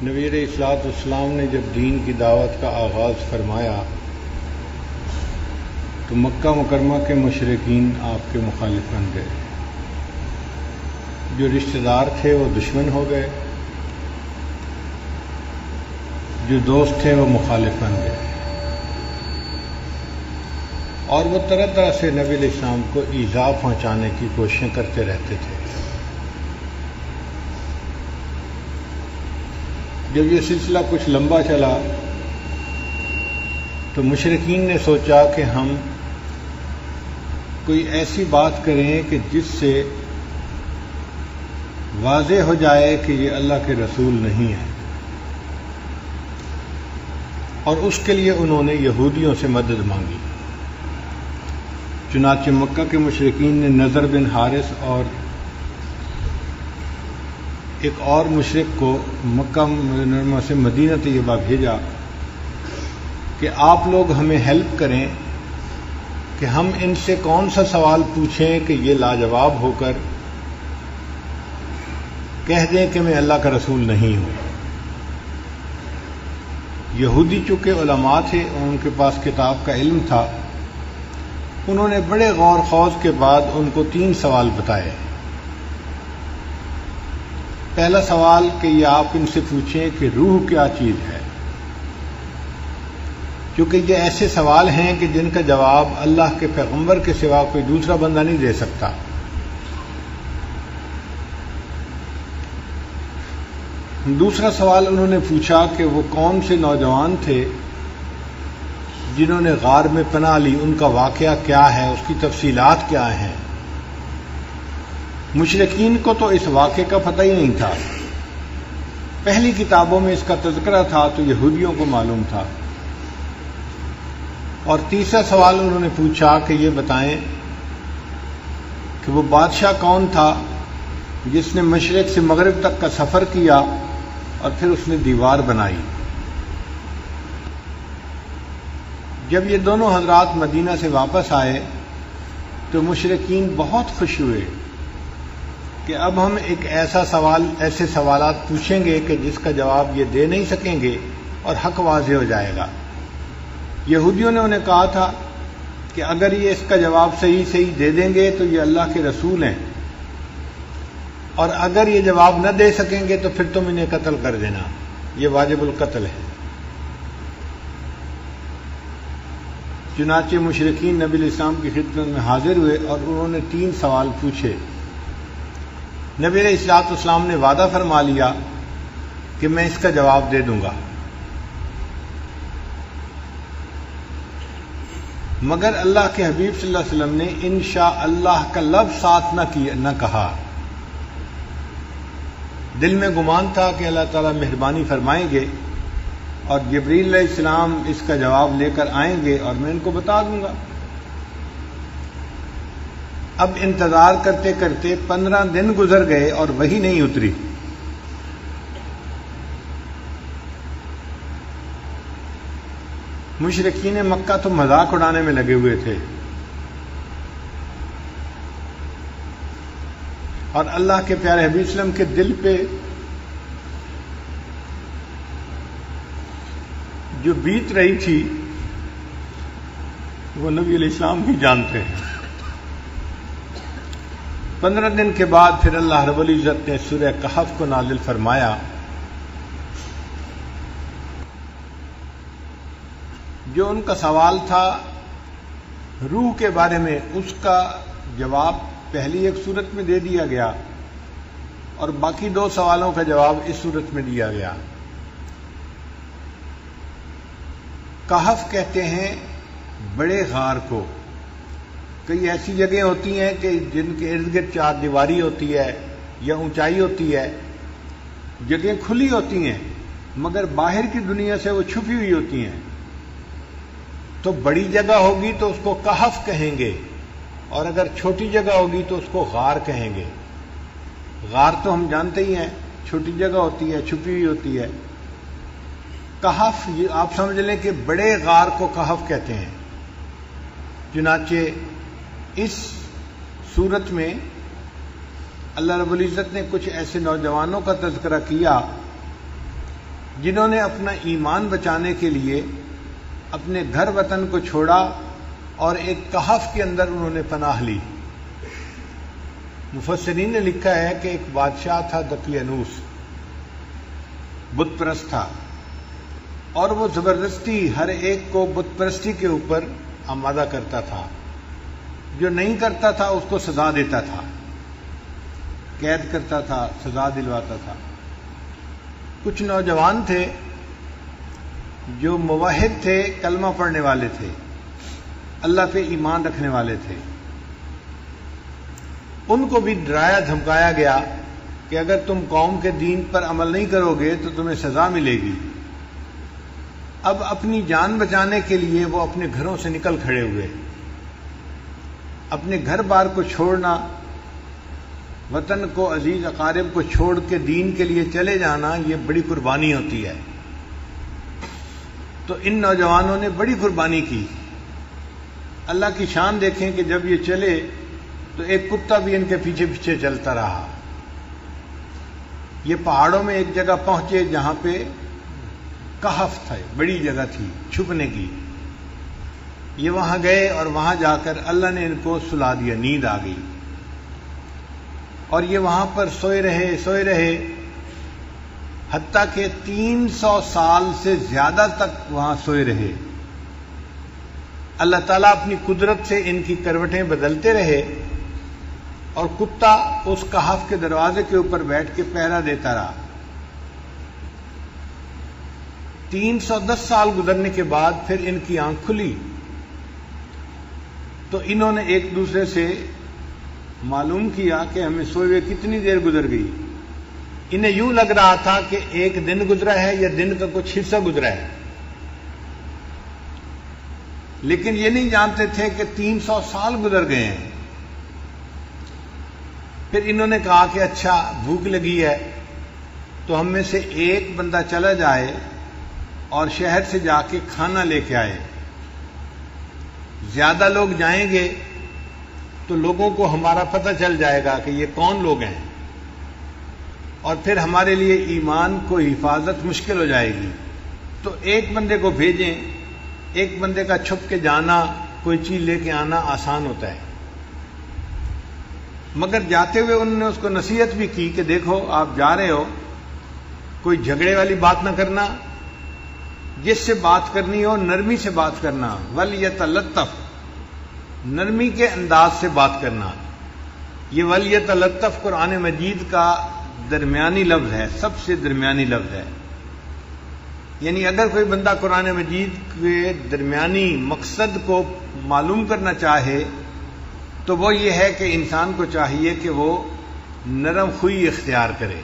نبی علیہ الصلوۃ والسلام نے جب دین کی دعوت کا آغاز فرمایا تو مکہ مکرمہ کے مشرکین آپ کے مخالف بن گئے. جو رشتہ دار تھے وہ دشمن ہو گئے، جو دوست تھے وہ مخالف بن گئے، اور وہ طرح طرح سے نبی علیہ السلام کو ایذا پہنچانے کی کوششیں کرتے رہتے تھے. جب یہ سلسلہ کچھ لمبا چلا تو مشرکین نے سوچا کہ ہم کوئی ایسی بات کریں کہ جس سے واضح ہو جائے کہ یہ اللہ کے رسول نہیں ہے، اور اس کے لیے انہوں نے یہودیوں سے مدد مانگی. چنانچہ مکہ کے مشرکین نے نضر بن حارث اور ایک اور مشرک کو مکہ مکرمہ سے مدینہ طیبہ بھیجا کہ آپ لوگ ہمیں ہیلپ کریں کہ ہم ان سے کون سا سوال پوچھیں کہ یہ لاجواب ہو کر کہہ دیں کہ میں اللہ کا رسول نہیں ہوں. یہودی چونکہ علماء تھے اور ان کے پاس کتاب کا علم تھا، انہوں نے بڑے غور خوض کے بعد ان کو 3 سوال بتائے. پہلا سوال کہ یہ آپ ان سے پوچھیں کہ روح کیا چیز ہے، کیونکہ یہ ایسے سوال ہیں کہ جن کا جواب اللہ کے پیغمبر کے سوا کوئی دوسرا بندہ نہیں دے سکتا. دوسرا سوال انہوں نے پوچھا کہ وہ کون سے نوجوان تھے جنہوں نے غار میں پناہ لی، ان کا واقعہ کیا ہے، اس کی تفصیلات کیا ہیں. مشرکین کو تو اس واقعے کا پتہ ہی نہیں تھا. پہلی کتابوں میں اس کا تذکرہ تھا تو یہودیوں کو معلوم تھا. اور تیسرا سوال انہوں نے پوچھا کہ یہ بتائیں کہ وہ بادشاہ کون تھا جس نے مشرق سے مغرب تک کا سفر کیا اور پھر اس نے دیوار بنائی. جب یہ دونوں حضرات مدینہ سے واپس آئے تو مشرکین بہت خوش ہوئے کہ اب ہم ایک ایسے سوالات پوچھیں گے کہ جس کا جواب یہ دے نہیں سکیں گے اور حق واضح ہو جائے گا. یہودیوں نے انہیں کہا تھا کہ اگر یہ اس کا جواب صحیح دے دیں گے تو یہ اللہ کے رسول ہیں، اور اگر یہ جواب نہ دے سکیں گے تو پھر تم انہیں قتل کر دینا، یہ واجب القتل ہے. چنانچہ مشرکین نبی علیہ السلام کی خدمت میں حاضر ہوئے اور انہوں نے 3 سوال پوچھے. نبی علیہ الصلوۃ والسلام نے وعدہ فرما لیا کہ میں اس کا جواب دے دوں گا، مگر اللہ کے حبیب صلی اللہ علیہ وسلم نے انشاءاللہ کا لفظ ساتھ نہ کہا. دل میں گمان تھا کہ اللہ تعالیٰ مہربانی فرمائیں گے اور جبریل علیہ السلام اس کا جواب لے کر آئیں گے اور میں ان کو بتا دوں گا. اب انتظار کرتے کرتے 15 دن گزر گئے اور وحی نہیں اتری. مشرکین مکہ تو مذاق اڑانے میں لگے ہوئے تھے، اور اللہ کے پیارے حبیب صلی اللہ علیہ وسلم کے دل پہ جو بیت رہی تھی وہ نبی علیہ السلام ہی جانتے ہیں. 15 دن کے بعد پھر اللہ رب العزت نے سورہ کہف کو نازل فرمایا. جو ان کا سوال تھا روح کے بارے میں، اس کا جواب پہلی ایک صورت میں دے دیا گیا اور باقی 2 سوالوں کا جواب اس صورت میں دیا گیا. کہف کہتے ہیں بڑے غار کو. کئی ایسی جگہیں ہوتی ہیں کہ جن کے ارد گرد 4 دیواری ہوتی ہے یا اونچائی ہوتی ہے، جگہیں کھلی ہوتی ہیں مگر باہر کی دنیا سے وہ چھپی ہوئی ہوتی ہیں. تو بڑی جگہ ہوگی تو اس کو کہف کہیں گے، اور اگر چھوٹی جگہ ہوگی تو اس کو غار کہیں گے. غار تو ہم جانتے ہی ہیں، چھوٹی جگہ ہوتی ہے، چھپی ہوئی ہوتی ہے. کہف یہ آپ سمجھ لیں کہ بڑے غار کو کہف کہتے ہیں. چنانچہ اس صورت میں اللہ رب العزت نے کچھ ایسے نوجوانوں کا تذکرہ کیا جنہوں نے اپنا ایمان بچانے کے لیے اپنے گھر وطن کو چھوڑا اور ایک کہف کے اندر انہوں نے پناہ لی۔ مفسرین نے لکھا ہے کہ ایک بادشاہ تھا دقیانوس، بت پرست تھا، اور وہ زبردستی ہر ایک کو بت پرستی کے اوپر آمادہ کرتا تھا۔ جو نہیں کرتا تھا اس کو سزا دیتا تھا، قید کرتا تھا، سزا دلواتا تھا۔ کچھ نوجوان تھے جو موحد تھے، کلمہ پڑھنے والے تھے، اللہ پہ ایمان رکھنے والے تھے، ان کو بھی ڈرایا دھمکایا گیا کہ اگر تم قوم کے دین پر عمل نہیں کرو گے تو تمہیں سزا ملے گی۔ اب اپنی جان بچانے کے لیے وہ اپنے گھروں سے نکل کھڑے ہوئے۔ اپنے گھر بار کو چھوڑنا، وطن کو، عزیز اقارب کو چھوڑ کے دین کے لیے چلے جانا، یہ بڑی قربانی ہوتی ہے۔ تو ان نوجوانوں نے بڑی قربانی کی۔ اللہ کی شان دیکھیں کہ جب یہ چلے تو ایک کتا بھی ان کے پیچھے پیچھے چلتا رہا۔ یہ پہاڑوں میں ایک جگہ پہنچے جہاں پہ کہف تھا، بڑی جگہ تھی چھپنے کی۔ یہ وہاں گئے اور وہاں جا کر اللہ نے ان کو سلا دیا، نیند آ گئی، اور یہ وہاں پر سوئے رہے حتیٰ کہ 300 سال سے زیادہ تک وہاں سوئے رہے۔ اللہ تعالیٰ اپنی قدرت سے ان کی کروٹیں بدلتے رہے، اور کتا اس کہف کے دروازے کے اوپر بیٹھ کے پہرا دیتا رہا۔ 310 سال گزرنے کے بعد پھر ان کی آنکھ کھلی تو انہوں نے ایک دوسرے سے معلوم کیا کہ ہمیں سوئے ہوئے کتنی دیر گزر گئی۔ انہیں یوں لگ رہا تھا کہ ایک دن گزرا ہے یا دن کا کچھ حصہ گزرا ہے، لیکن یہ نہیں جانتے تھے کہ 300 سال گزر گئے ہیں۔ پھر انہوں نے کہا کہ اچھا بھوک لگی ہے تو ہم میں سے ایک بندہ چلا جائے اور شہر سے جا کے کھانا لے کے آئے۔ زیادہ لوگ جائیں گے تو لوگوں کو ہمارا پتہ چل جائے گا کہ یہ کون لوگ ہیں، اور پھر ہمارے لیے ایمان کو حفاظت مشکل ہو جائے گی۔ تو ایک بندے کو بھیجیں، ایک بندے کا چھپ کے جانا، کوئی چیز لے کے آنا آسان ہوتا ہے۔ مگر جاتے ہوئے انہوں نے اس کو نصیحت بھی کی کہ دیکھو آپ جا رہے ہو، کوئی جھگڑے والی بات نہ کرنا، جس سے بات کرنی ہو نرمی سے بات کرنا، وَلْيَتَلَطَّفْ، نرمی کے انداز سے بات کرنا۔ یہ وَلْيَتَلَطَّفْ قرآن مجید کا درمیانی لفظ ہے، سب سے درمیانی لفظ ہے۔ یعنی اگر کوئی بندہ قرآن مجید کے درمیانی مقصد کو معلوم کرنا چاہے تو وہ یہ ہے کہ انسان کو چاہیے کہ وہ نرم خوئی اختیار کرے۔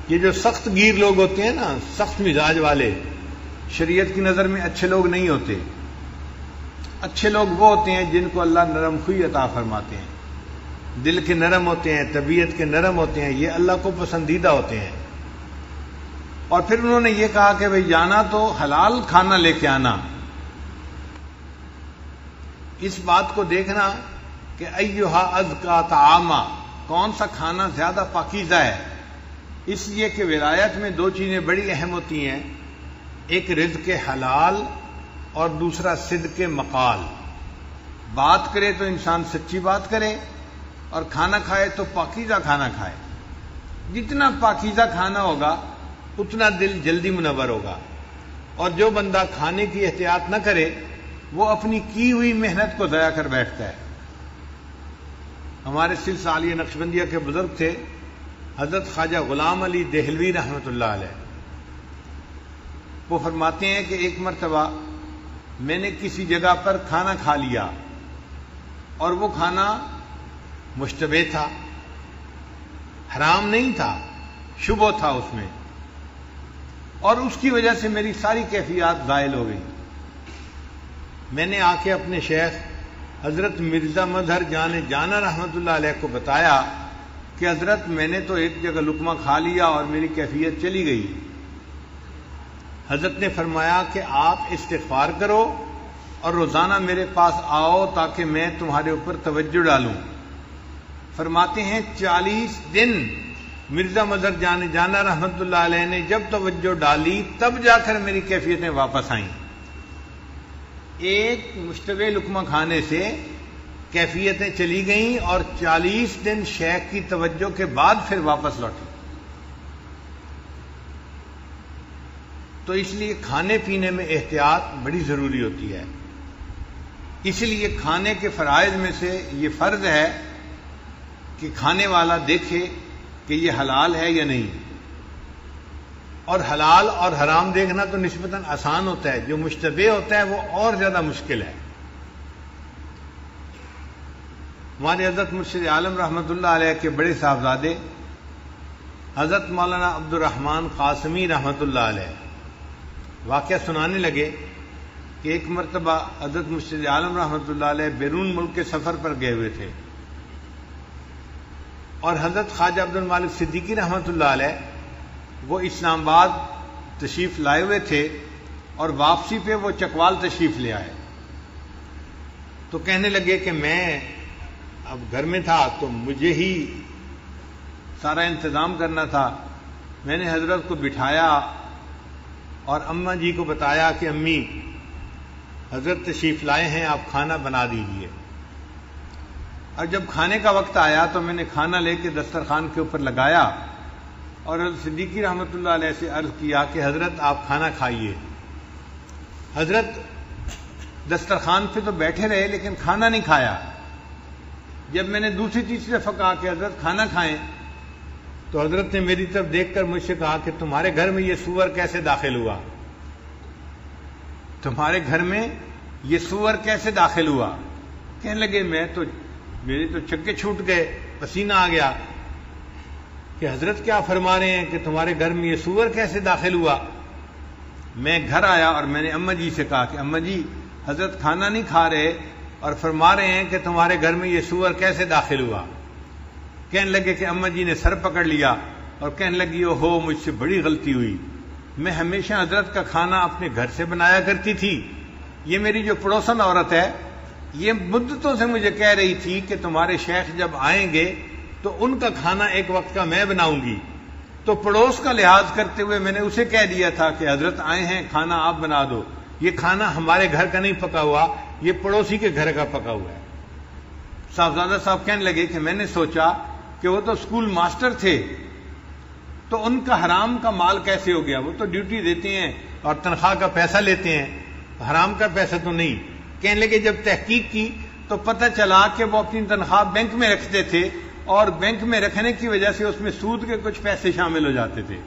یہ جو سخت گیر لوگ ہوتے ہیں نا، سخت مزاج والے، شریعت کی نظر میں اچھے لوگ نہیں ہوتے۔ اچھے لوگ وہ ہوتے ہیں جن کو اللہ نرم خوئی عطا فرماتے ہیں، دل کے نرم ہوتے ہیں، طبیعت کے نرم ہوتے ہیں، یہ اللہ کو پسندیدہ ہوتے ہیں۔ اور پھر انہوں نے یہ کہا کہ بھئی جانا تو حلال کھانا لے کے آنا۔ اس بات کو دیکھنا کہ ایھا ازکا طعاما، کون سا کھانا زیادہ پاکیزہ ہے، اس لیے کہ ولایت میں دو چیزیں بڑی اہم ہوتی ہیں، ایک رزق حلال اور دوسرا صدق مقال۔ بات کرے تو انسان سچی بات کرے، اور کھانا کھائے تو پاکیزہ کھانا کھائے۔ جتنا پاکیزہ کھانا ہوگا اتنا دل جلدی منور ہوگا، اور جو بندہ کھانے کی احتیاط نہ کرے وہ اپنی کی ہوئی محنت کو ضائع کر بیٹھتا ہے۔ ہمارے سلسلہ عالیہ نقشبندیہ کے بزرگ تھے حضرت خواجہ غلام علی دہلوی رحمۃ اللہ علیہ۔ وہ فرماتے ہیں کہ ایک مرتبہ میں نے کسی جگہ پر کھانا کھا لیا، اور وہ کھانا مشتبہ تھا، حرام نہیں تھا، شبہ تھا اس میں، اور اس کی وجہ سے میری ساری کیفیات زائل ہو گئی۔ میں نے آ کے اپنے شیخ حضرت مرزا مظہر جانا رحمۃ اللہ علیہ کو بتایا کہ حضرت میں نے تو ایک جگہ لقمہ کھا لیا اور میری کیفیت چلی گئی۔ حضرت نے فرمایا کہ آپ استغفار کرو اور روزانہ میرے پاس آؤ تاکہ میں تمہارے اوپر توجہ ڈالوں۔ فرماتے ہیں 40 دن مرزا مظہر جانا رحمت اللہ علیہ نے جب توجہ ڈالی تب جا کر میری کیفیتیں واپس آئیں. ایک مشتبہ لقمہ کھانے سے کیفیتیں چلی گئیں اور 40 دن شیخ کی توجہ کے بعد پھر واپس لوٹی. تو اس لیے کھانے پینے میں احتیاط بڑی ضروری ہوتی ہے. اس لیے کھانے کے فرائض میں سے یہ فرض ہے کہ کھانے والا دیکھے کہ یہ حلال ہے یا نہیں. اور حلال اور حرام دیکھنا تو نسبتاً آسان ہوتا ہے، جو مشتبہ ہوتا ہے وہ اور زیادہ مشکل ہے. ہمارے حضرت مرشد عالم رحمۃ اللہ علیہ کے بڑے صاحبزادے حضرت مولانا عبد الرحمن قاسمی رحمۃ اللہ علیہ واقعہ سنانے لگے کہ ایک مرتبہ حضرت مرشد عالم رحمۃ اللہ علیہ بیرون ملک کے سفر پر گئے ہوئے تھے اور حضرت خواجہ عبد المالک صدیقی رحمۃ اللہ علیہ وہ اسلام آباد تشریف لائے ہوئے تھے اور واپسی پہ وہ چکوال تشریف لے آئے. تو کہنے لگے کہ میں اب گھر میں تھا تو مجھے ہی سارا انتظام کرنا تھا. میں نے حضرت کو بٹھایا اور اماں جی کو بتایا کہ امی حضرت تشریف لائے ہیں، آپ کھانا بنا دیجئے. اور جب کھانے کا وقت آیا تو میں نے کھانا لے کے دسترخوان کے اوپر لگایا اور حضرت صدیقی رحمۃ اللہ علیہ سے عرض کیا کہ حضرت آپ کھانا کھائیے. حضرت دسترخوان پہ تو بیٹھے رہے لیکن کھانا نہیں کھایا. جب میں نے دوسری تیسری دفعہ کہا کہ حضرت کھانا کھائیں تو حضرت نے میری طرف دیکھ کر مجھ سے کہا کہ تمہارے گھر میں یہ سور کیسے داخل ہوا؟ تمہارے گھر میں یہ سور کیسے داخل ہوا؟ کہنے لگے میرے تو چکے چھوٹ گئے، پسینہ آ گیا کہ حضرت کیا فرما رہے ہیں کہ تمہارے گھر میں یہ سور کیسے داخل ہوا؟ میں گھر آیا اور میں نے اماں جی سے کہا کہ اماں جی حضرت کھانا نہیں کھا رہے اور فرما رہے ہیں کہ تمہارے گھر میں یہ سور کیسے داخل ہوا؟ کہنے لگے کہ اماں جی نے سر پکڑ لیا اور کہنے لگی اوہو مجھ سے بڑی غلطی ہوئی، میں ہمیشہ حضرت کا کھانا اپنے گھر سے بنایا کرتی تھی. یہ میری جو پڑوسن عورت ہے یہ مدتوں سے مجھے کہہ رہی تھی کہ تمہارے شیخ جب آئیں گے تو ان کا کھانا ایک وقت کا میں بناؤں گی. تو پڑوس کا لحاظ کرتے ہوئے میں نے اسے کہہ دیا تھا کہ حضرت آئے ہیں کھانا آپ بنا دو. یہ کھانا ہمارے گھر کا نہیں پکا ہوا، یہ پڑوسی کے گھر کا پکا ہوا ہے. صاحبزادہ صاحب کہنے لگے کہ میں نے سوچا کہ وہ تو اسکول ماسٹر تھے تو ان کا حرام کا مال کیسے ہو گیا؟ وہ تو ڈیوٹی دیتے ہیں اور تنخواہ کا پیسہ لیتے ہیں، حرام کا پیسہ تو نہیں. کہنے لگے جب تحقیق کی تو پتہ چلا کہ وہ اپنی تنخواہ بینک میں رکھتے تھے اور بینک میں رکھنے کی وجہ سے اس میں سود کے کچھ پیسے شامل ہو جاتے تھے.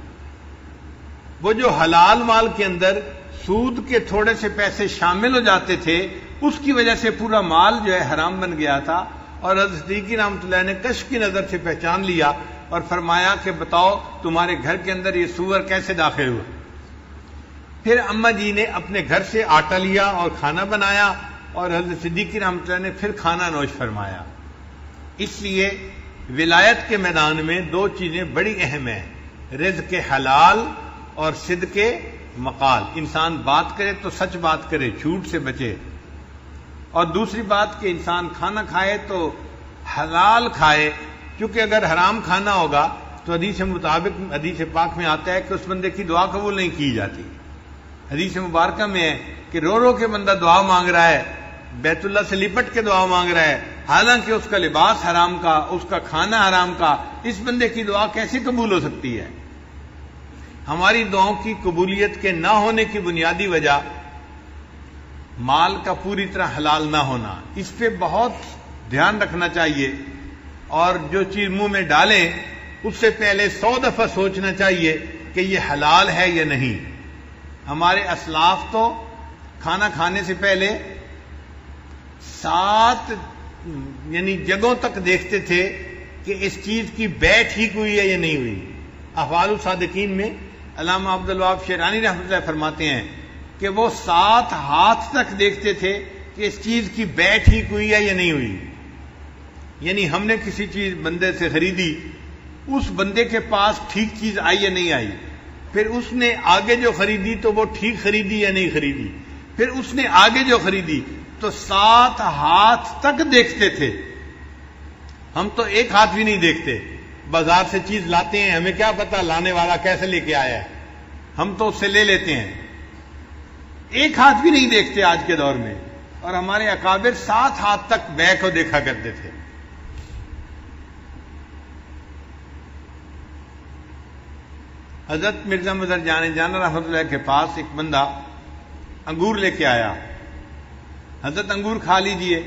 وہ جو حلال مال کے اندر سود کے تھوڑے سے پیسے شامل ہو جاتے تھے اس کی وجہ سے پورا مال جو ہے حرام بن گیا تھا. اور حضرت صدیقی رحمۃ اللہ نے کشف کی نظر سے پہچان لیا اور فرمایا کہ بتاؤ تمہارے گھر کے اندر یہ سور کیسے داخل ہوا؟ پھر اماں جی نے اپنے گھر سے آٹا لیا اور کھانا بنایا اور حضرت صدیقی رحمۃ اللہ نے پھر کھانا نوش فرمایا. اس لیے ولایت کے میدان میں دو چیزیں بڑی اہم ہیں، رزق حلال اور صدق مقال. انسان بات کرے تو سچ بات کرے، جھوٹ سے بچے. اور دوسری بات کہ انسان کھانا کھائے تو حلال کھائے، کیونکہ اگر حرام کھانا ہوگا تو حدیث مطابق حدیث پاک میں آتا ہے کہ اس بندے کی دعا قبول نہیں کی جاتی. حدیث مبارکہ میں ہے کہ رو رو کے بندہ دعا مانگ رہا ہے، بیت اللہ سے لپٹ کے دعا مانگ رہا ہے، حالانکہ اس کا لباس حرام کا، اس کا کھانا حرام کا. اس بندے کی دعا کیسے قبول ہو سکتی ہے؟ ہماری دعاؤں کی قبولیت کے نہ ہونے کی بنیادی وجہ مال کا پوری طرح حلال نہ ہونا. اس پہ بہت دھیان رکھنا چاہیے اور جو چیز منہ میں ڈالیں اس سے پہلے 100 دفعہ سوچنا چاہیے کہ یہ حلال ہے یا نہیں. ہمارے اسلاف تو کھانا کھانے سے پہلے 7 جگہوں تک دیکھتے تھے کہ اس چیز کی بے ٹھیک ہوئی ہے یا نہیں ہوئی. احوال الصادقین میں علامہ عبد الوہاب شیرانی رحمۃ اللہ فرماتے ہیں کہ وہ 7 ہاتھ تک دیکھتے تھے کہ اس چیز کی بے ٹھیک ہوئی ہے یا نہیں ہوئی. یعنی ہم نے کسی چیز بندے سے خریدی، اس بندے کے پاس ٹھیک چیز آئی یا نہیں آئی، پھر اس نے آگے جو خریدی تو وہ ٹھیک خریدی یا نہیں خریدی، پھر اس نے آگے جو خریدی، تو 7 ہاتھ تک دیکھتے تھے. ہم تو ایک ہاتھ بھی نہیں دیکھتے، بازار سے چیز لاتے ہیں، ہمیں کیا پتا لانے والا کیسے لے کے آیا ہے، ہم تو اس سے لے لیتے ہیں، ایک ہاتھ بھی نہیں دیکھتے آج کے دور میں. اور ہمارے اکابر 7 ہاتھ تک بے کو دیکھا کرتے تھے. حضرت مرزا مظہر جان جانا رحمۃ اللہ کے پاس ایک بندہ انگور لے کے آیا. حضرت انگور کھا لیجئے.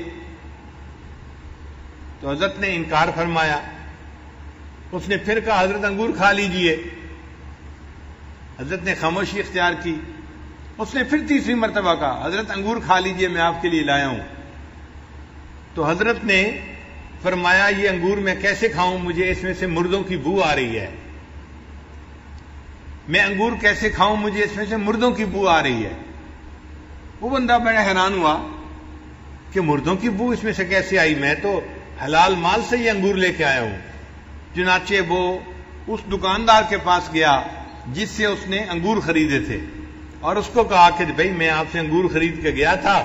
تو حضرت نے انکار فرمایا. اس نے پھر کہا حضرت انگور کھا لیجئے. حضرت نے خاموشی اختیار کی. اس نے پھر تیسری مرتبہ کہا حضرت انگور کھا لیجئے، میں آپ کے لیے لایا ہوں. تو حضرت نے فرمایا یہ انگور میں کیسے کھاؤں، مجھے اس میں سے مردوں کی بو آ رہی ہے. میں انگور کیسے کھاؤں، مجھے اس میں سے مردوں کی بو آ رہی ہے. وہ بندہ بڑا حیران ہوا کہ مردوں کی بو اس میں سے کیسے آئی، میں تو حلال مال سے یہ انگور لے کے آیا ہوں. چنانچہ وہ اس دکاندار کے پاس گیا جس سے اس نے انگور خریدے تھے اور اس کو کہا کہ بھائی میں آپ سے انگور خرید کے گیا تھا،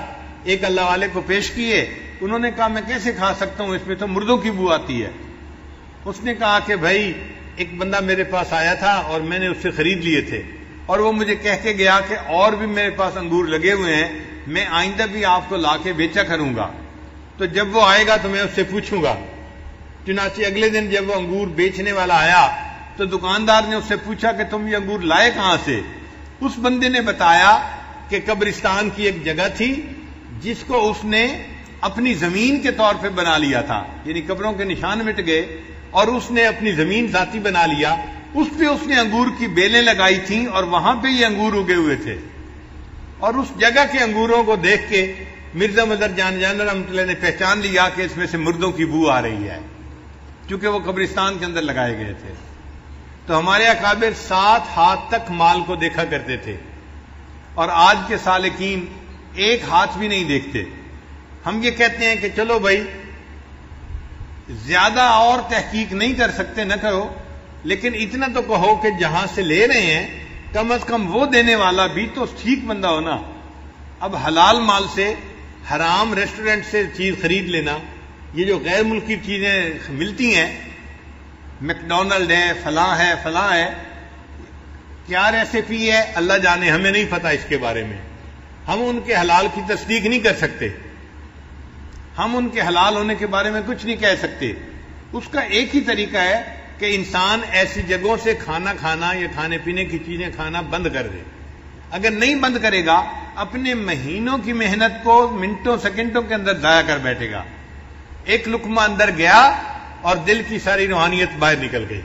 ایک اللہ والے کو پیش کیے، انہوں نے کہا میں کیسے کھا سکتا ہوں، اس میں تو مردوں کی بو آتی ہے. اس نے کہا کہ بھائی ایک بندہ میرے پاس آیا تھا اور میں نے اس سے خرید لیے تھے اور وہ مجھے کہہ کے گیا کہ اور بھی میرے پاس انگور لگے ہوئے ہیں، میں آئندہ بھی آپ کو لا کے بیچا کروں گا، تو جب وہ آئے گا تو میں اس سے پوچھوں گا. چنانچہ اگلے دن جب وہ انگور بیچنے والا آیا تو دکاندار نے اس سے پوچھا کہ تم یہ انگور لائے کہاں سے. اس بندے نے بتایا کہ قبرستان کی ایک جگہ تھی جس کو اس نے اپنی زمین کے طور پہ بنا لیا تھا، یعنی قبروں کے نشان مٹ گئے اور اس نے اپنی زمین ذاتی بنا لیا، اس پہ اس نے انگور کی بیلیں لگائی تھیں اور وہاں پہ یہ انگور اگے ہوئے تھے. اور اس جگہ کے انگوروں کو دیکھ کے مرزا مظہر جان رحمۃ اللہ نے پہچان لیا کہ اس میں سے مردوں کی بو آ رہی ہے، کیونکہ وہ قبرستان کے اندر لگائے گئے تھے. تو ہمارے اکابر 7 ہاتھ تک مال کو دیکھا کرتے تھے اور آج کے سالکین ایک ہاتھ بھی نہیں دیکھتے. ہم یہ کہتے ہیں کہ چلو بھائی زیادہ اور تحقیق نہیں کر سکتے نہ کرو، لیکن اتنا تو کہو کہ جہاں سے لے رہے ہیں کم از کم وہ دینے والا بھی تو ٹھیک بندہ ہونا. اب حلال مال سے حرام ریسٹورنٹ سے چیز خرید لینا، یہ جو غیر ملکی چیزیں ملتی ہیں، میکڈونلڈ ہے، فلاں ہے، کیا ریسیپی ہے اللہ جانے، ہمیں نہیں پتا اس کے بارے میں. ہم ان کے حلال کی تصدیق نہیں کر سکتے، ہم ان کے حلال ہونے کے بارے میں کچھ نہیں کہہ سکتے. اس کا ایک ہی طریقہ ہے کہ انسان ایسی جگہوں سے کھانا کھانا یا کھانے پینے کی چیزیں کھانا بند کر دے. اگر نہیں بند کرے گا اپنے مہینوں کی محنت کو منٹوں سیکنڈوں کے اندر ضائع کر بیٹھے گا. ایک لقمہ اندر گیا اور دل کی ساری روحانیت باہر نکل گئی.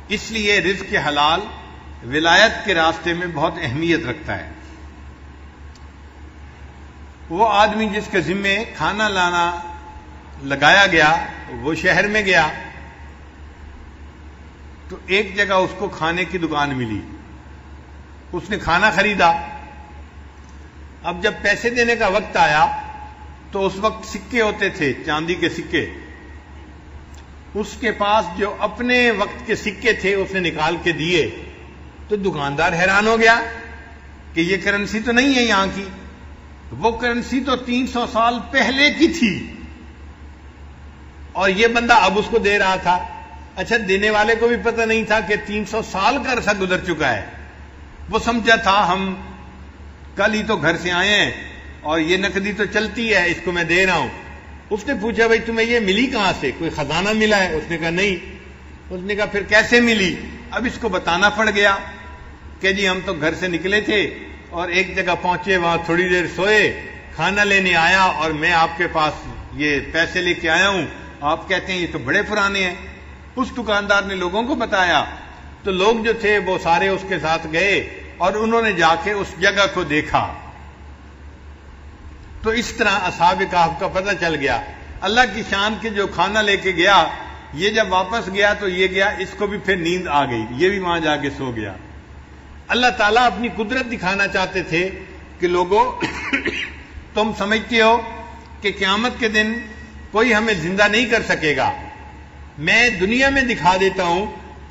اس لیے رزق حلال ولایت کے راستے میں بہت اہمیت رکھتا ہے. وہ آدمی جس کے ذمے کھانا لانا لگایا گیا وہ شہر میں گیا تو ایک جگہ اس کو کھانے کی دکان ملی، اس نے کھانا خریدا. اب جب پیسے دینے کا وقت آیا تو اس وقت سکے ہوتے تھے، چاندی کے سکے. اس کے پاس جو اپنے وقت کے سکے تھے اس نے نکال کے دیے تو دکاندار حیران ہو گیا کہ یہ کرنسی تو نہیں ہے یہاں کی، وہ کرنسی تو 300 سال پہلے کی تھی اور یہ بندہ اب اس کو دے رہا تھا. اچھا دینے والے کو بھی پتہ نہیں تھا کہ 300 سال کا عرصہ گزر چکا ہے. وہ سمجھا تھا ہم کل ہی تو گھر سے آئے ہیں اور یہ نقدی تو چلتی ہے، اس کو میں دے رہا ہوں. اس نے پوچھا بھائی تمہیں یہ ملی کہاں سے، کوئی خزانہ ملا ہے؟ اس نے کہا نہیں. اس نے کہا پھر کیسے ملی؟ اب اس کو بتانا پڑ گیا کہ جی ہم تو گھر سے نکلے تھے اور ایک جگہ پہنچے، وہاں تھوڑی دیر سوئے، کھانا لینے آیا اور میں آپ کے پاس یہ پیسے لے کے آیا ہوں. آپ کہتے ہیں یہ تو بڑے پرانے ہیں. اس دکاندار نے لوگوں کو بتایا تو لوگ جو تھے وہ سارے اس کے ساتھ گئے اور انہوں نے جا کے اس جگہ کو دیکھا. تو اس طرح اصحاب کہف کا پتہ چل گیا. اللہ کی شان کے جو کھانا لے کے گیا، یہ جب واپس گیا تو یہ گیا، اس کو بھی پھر نیند آ گئی، یہ بھی وہاں جا کے سو گیا. اللہ تعالیٰ اپنی قدرت دکھانا چاہتے تھے کہ لوگوں تم سمجھتے ہو کہ قیامت کے دن کوئی ہمیں زندہ نہیں کر سکے گا، میں دنیا میں دکھا دیتا ہوں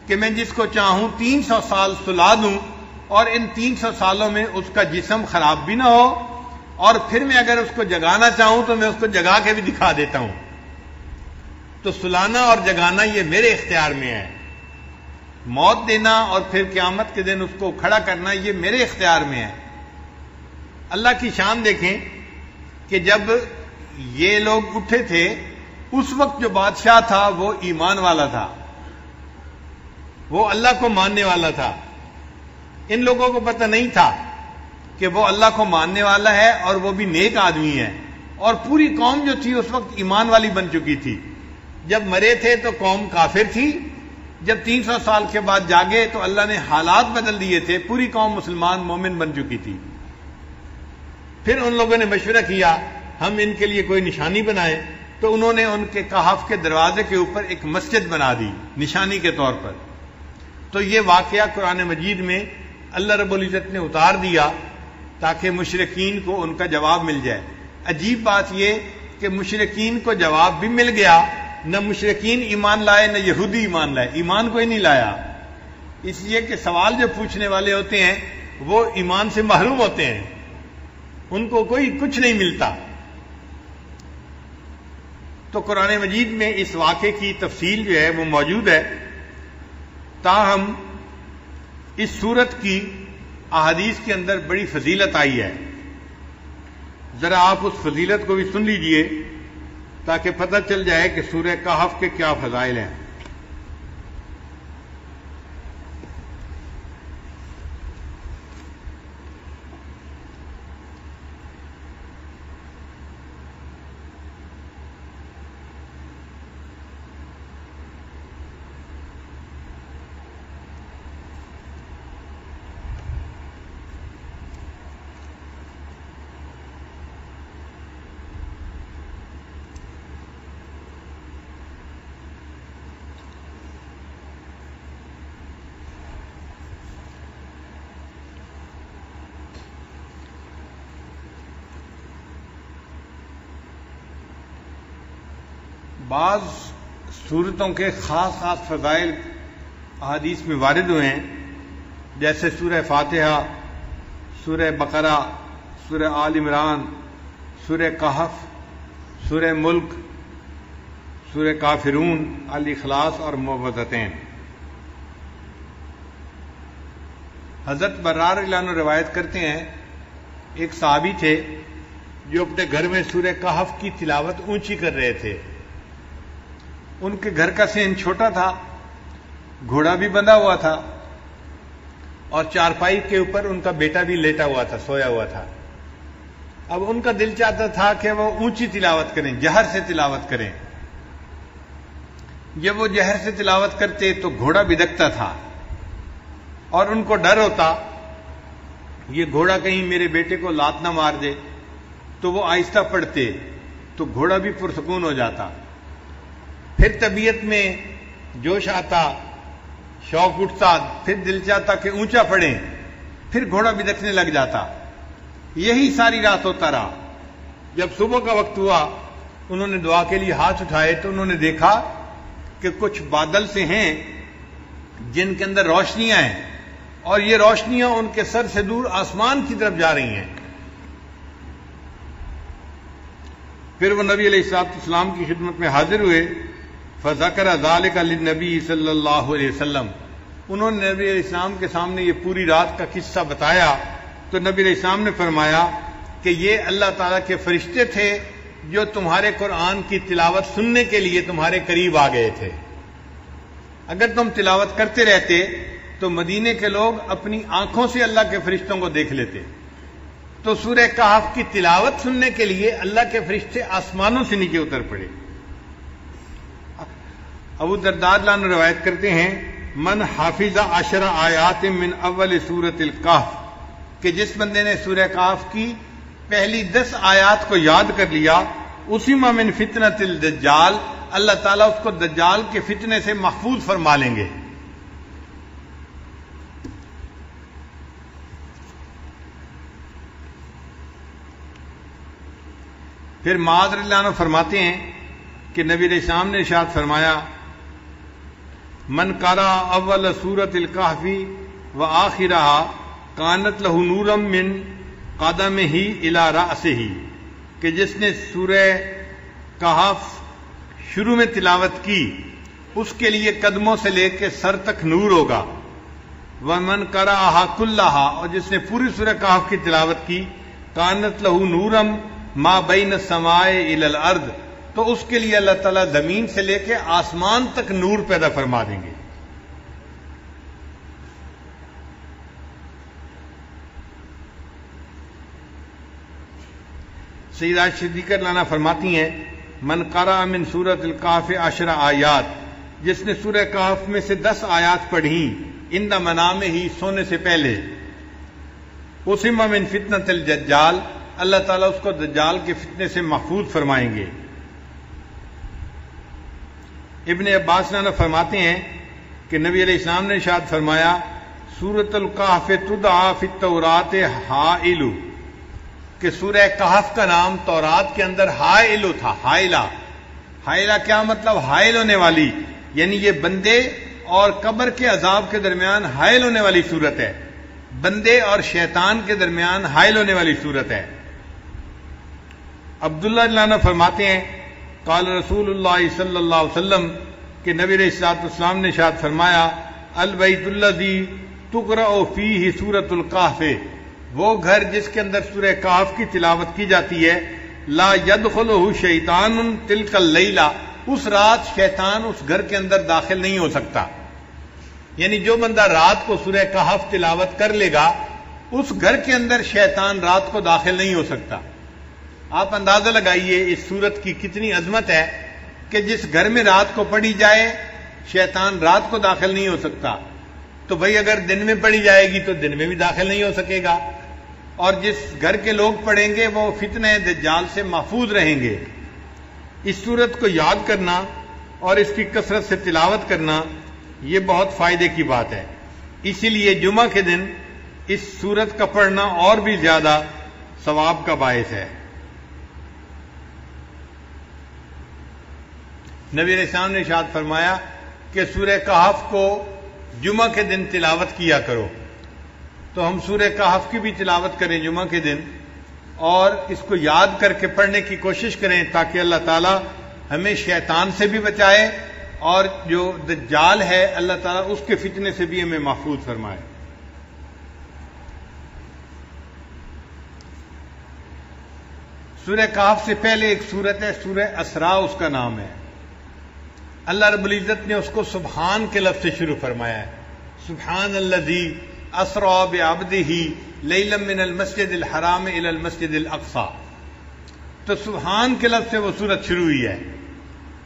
کہ میں جس کو چاہوں 300 سال سلا دوں اور ان 300 سالوں میں اس کا جسم خراب بھی نہ ہو، اور پھر میں اگر اس کو جگانا چاہوں تو میں اس کو جگا کے بھی دکھا دیتا ہوں. تو سلانا اور جگانا یہ میرے اختیار میں ہے، موت دینا اور پھر قیامت کے دن اس کو کھڑا کرنا یہ میرے اختیار میں ہے۔ اللہ کی شان دیکھیں کہ جب یہ لوگ اٹھے تھے اس وقت جو بادشاہ تھا وہ ایمان والا تھا، وہ اللہ کو ماننے والا تھا۔ ان لوگوں کو پتہ نہیں تھا کہ وہ اللہ کو ماننے والا ہے اور وہ بھی نیک آدمی ہے، اور پوری قوم جو تھی اس وقت ایمان والی بن چکی تھی۔ جب مرے تھے تو قوم کافر تھی، جب 300 سال کے بعد جاگے تو اللہ نے حالات بدل دیے تھے، پوری قوم مسلمان مومن بن چکی تھی۔ پھر ان لوگوں نے مشورہ کیا ہم ان کے لیے کوئی نشانی بنائیں، تو انہوں نے ان کے کہف کے دروازے کے اوپر ایک مسجد بنا دی نشانی کے طور پر۔ تو یہ واقعہ قرآن مجید میں اللہ رب العزت نے اتار دیا تاکہ مشرکین کو ان کا جواب مل جائے۔ عجیب بات یہ کہ مشرکین کو جواب بھی مل گیا، نہ مشرکین ایمان لائے نہ یہودی ایمان لائے، ایمان کوئی نہیں لایا، اس لیے کہ سوال جو پوچھنے والے ہوتے ہیں وہ ایمان سے محروم ہوتے ہیں، ان کو کوئی کچھ نہیں ملتا۔ تو قرآن مجید میں اس واقعے کی تفصیل جو ہے وہ موجود ہے، تاہم اس سورت کی احادیث کے اندر بڑی فضیلت آئی ہے۔ ذرا آپ اس فضیلت کو بھی سن لیجئے تاکہ پتہ چل جائے کہ سورہ کہف کے کیا فضائل ہیں۔ بعض صورتوں کے خاص خاص فضائل احادیث میں وارد ہوئے ہیں، جیسے سورہ فاتحہ، سورہ بقرہ، سورہ آل عمران، سورہ کہف، سورہ ملک، سورہ کافرون، الاخلاص اور معوذتین۔ حضرت برار رضی اللہ عنہ روایت کرتے ہیں ایک صحابی تھے جو اپنے گھر میں سورہ کہف کی تلاوت اونچی کر رہے تھے۔ ان کے گھر کا صحن چھوٹا تھا، گھوڑا بھی بندھا ہوا تھا اور چارپائی کے اوپر ان کا بیٹا بھی لیٹا ہوا تھا، سویا ہوا تھا۔ اب ان کا دل چاہتا تھا کہ وہ اونچی تلاوت کریں، جہر سے تلاوت کریں۔ جب وہ جہر سے تلاوت کرتے تو گھوڑا بدکتا تھا اور ان کو ڈر ہوتا یہ گھوڑا کہیں میرے بیٹے کو لات نہ مار دے، تو وہ آہستہ پڑھتے تو گھوڑا بھی پرسکون ہو جاتا۔ پھر طبیعت میں جوش آتا، شوق اٹھتا، پھر دل چاہتا کہ اونچا پڑھیں، پھر گھوڑا بدکنے لگ جاتا۔ یہی ساری رات ہوتا رہا۔ جب صبح کا وقت ہوا انہوں نے دعا کے لیے ہاتھ اٹھائے تو انہوں نے دیکھا کہ کچھ بادل سے ہیں جن کے اندر روشنیاں ہیں، اور یہ روشنیاں ان کے سر سے دور آسمان کی طرف جا رہی ہیں۔ پھر وہ نبی علیہ السلام کی خدمت میں حاضر ہوئے، فذکر ذلک للنبی صلی اللہ علیہ وسلم، انہوں نے نبی علیہ السلام کے سامنے یہ پوری رات کا قصہ بتایا تو نبی علیہ السلام نے فرمایا کہ یہ اللہ تعالیٰ کے فرشتے تھے جو تمہارے قرآن کی تلاوت سننے کے لیے تمہارے قریب آ گئے تھے۔ اگر تم تلاوت کرتے رہتے تو مدینے کے لوگ اپنی آنکھوں سے اللہ کے فرشتوں کو دیکھ لیتے۔ تو سورہ کہف کی تلاوت سننے کے لیے اللہ کے فرشتے آسمانوں سے نیچے اتر پڑے۔ ابو درداء رضی اللہ عنہ روایت کرتے ہیں من حافظ 10 آیات من اول سورۃ الکہف، کہ جس بندے نے سورہ کہف کی پہلی 10 آیات کو یاد کر لیا، اسما من فتنۃ الدجال، اللہ تعالیٰ اس کو دجال کے فتنے سے محفوظ فرما لیں گے۔ پھر معاذ رضی اللہ عنہ فرماتے ہیں کہ نبی علیہ السلام نے ارشاد فرمایا من قرأ اول سورۃ الکہف وآخرها کانت لہ نورا من قدمہ الی رأسہ، کہ جس نے سورہ کہف شروع میں تلاوت کی اس کے لیے قدموں سے لے کے سر تک نور ہوگا. ومن قرأها كلها، اور جس نے پوری سورہ کہف کی تلاوت کی، کانت لہ نورم ما بین السماء الی الارض، تو اس کے لیے اللہ تعالیٰ زمین سے لے کے آسمان تک نور پیدا فرما دیں گے. سیدہ صدیقہ لانا فرماتی ہیں من قرأ من سورۃ الکہف 10 آیات، جس نے سورہ کہف میں سے 10 آیات پڑھیں عند منامہ، سونے سے پہلے، اسم من فتنۃ الدجال، اللہ تعالیٰ اس کو دجال کے فتنے سے محفوظ فرمائیں گے. ابن عباس لانا فرماتے ہیں کہ نبی علیہ السلام نے ارشاد فرمایا سورۃ الکہف تدعی فی التوراۃ حائل، کہ سورہ کہف کا نام تورات کے اندر حائل تھا. حائلہ کیا مطلب؟ حائل ہونے والی، یعنی یہ بندے اور قبر کے عذاب کے درمیان حائل ہونے والی صورت ہے، بندے اور شیطان کے درمیان حائل ہونے والی صورت ہے. عبداللہ لانا فرماتے ہیں قال رسول اللہ صلی اللہ علیہ وسلم کہ نبی علیہ الصلوۃ والسلام نے ارشاد فرمایا البیت الذی تقرأ فیہ سورۃ الکہف، وہ گھر جس کے اندر سورہ کہف کی تلاوت کی جاتی ہے، لا يدخلہ شیطان تلک اللیلہ، اس رات شیطان اس گھر کے اندر داخل نہیں ہو سکتا. یعنی جو بندہ رات کو سورہ کہف تلاوت کر لے گا اس گھر کے اندر شیطان رات کو داخل نہیں ہو سکتا. آپ اندازہ لگائیے اس سورت کی کتنی عظمت ہے کہ جس گھر میں رات کو پڑھی جائے شیطان رات کو داخل نہیں ہو سکتا، تو بھئی اگر دن میں پڑھی جائے گی تو دن میں بھی داخل نہیں ہو سکے گا، اور جس گھر کے لوگ پڑھیں گے وہ فتنہ دجال سے محفوظ رہیں گے. اس سورت کو یاد کرنا اور اس کی کثرت سے تلاوت کرنا یہ بہت فائدے کی بات ہے. اسی لیے جمعہ کے دن اس سورت کا پڑھنا اور بھی زیادہ ثواب کا باعث ہے. نبی علیہ السلام نے ارشاد فرمایا کہ سورہ کہف کو جمعہ کے دن تلاوت کیا کرو. تو ہم سورہ کہف کی بھی تلاوت کریں جمعہ کے دن اور اس کو یاد کر کے پڑھنے کی کوشش کریں تاکہ اللہ تعالیٰ ہمیں شیطان سے بھی بچائے اور جو دجال ہے اللہ تعالیٰ اس کے فتنے سے بھی ہمیں محفوظ فرمائے. سورہ کہف سے پہلے ایک سورت ہے سورہ اسراء، اس کا نام ہے. اللہ رب العزت نے اس کو سبحان کے لفظ سے شروع فرمایا ہے. سبحان الذی اسرا بعبدہ لیلا من المسجد الحرام الی المسجد الاقصی. تو سبحان کے لفظ سے وہ سورت شروع ہوئی ہے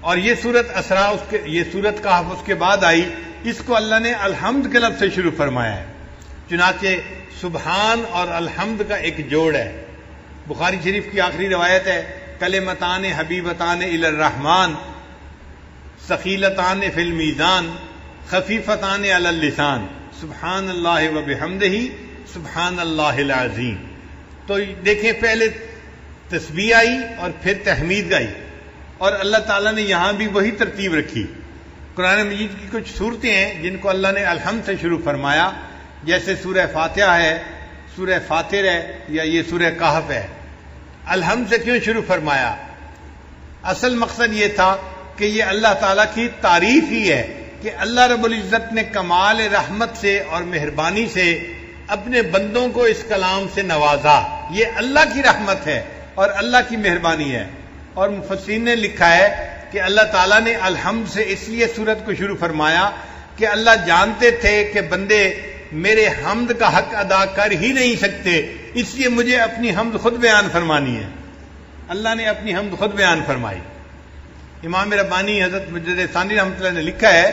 اور یہ سورت اسراء یہ سورت کہف اس کے بعد آئی. اس کو اللہ نے الحمد کے لفظ سے شروع فرمایا ہے. چنانچہ سبحان اور الحمد کا ایک جوڑ ہے. بخاری شریف کی آخری روایت ہے کلمتان حبیبتان الی الرحمن ثقیلتان فی المیزان خفیفتان علی اللسان سبحان اللہ و بحمدہ سبحان اللہ العظیم. تو دیکھیں پہلے تسبیح آئی اور پھر تحمید آئی اور اللہ تعالیٰ نے یہاں بھی وہی ترتیب رکھی. قرآن مجید کی کچھ صورتیں ہیں جن کو اللہ نے الحمد سے شروع فرمایا، جیسے سورہ فاتحہ ہے، سورہ فاطر ہے یا یہ سورہ کہف ہے. الحمد سے کیوں شروع فرمایا؟ اصل مقصد یہ تھا کہ یہ اللہ تعالیٰ کی تعریف ہی ہے کہ اللہ رب العزت نے کمال رحمت سے اور مہربانی سے اپنے بندوں کو اس کلام سے نوازا. یہ اللہ کی رحمت ہے اور اللہ کی مہربانی ہے. اور مفسرین نے لکھا ہے کہ اللہ تعالیٰ نے الحمد سے اس لیے سورت کو شروع فرمایا کہ اللہ جانتے تھے کہ بندے میرے حمد کا حق ادا کر ہی نہیں سکتے، اس لیے مجھے اپنی حمد خود بیان فرمانی ہے. اللہ نے اپنی حمد خود بیان فرمائی. امام ربانی حضرت مجدد ثانی رحمۃ اللہ نے لکھا ہے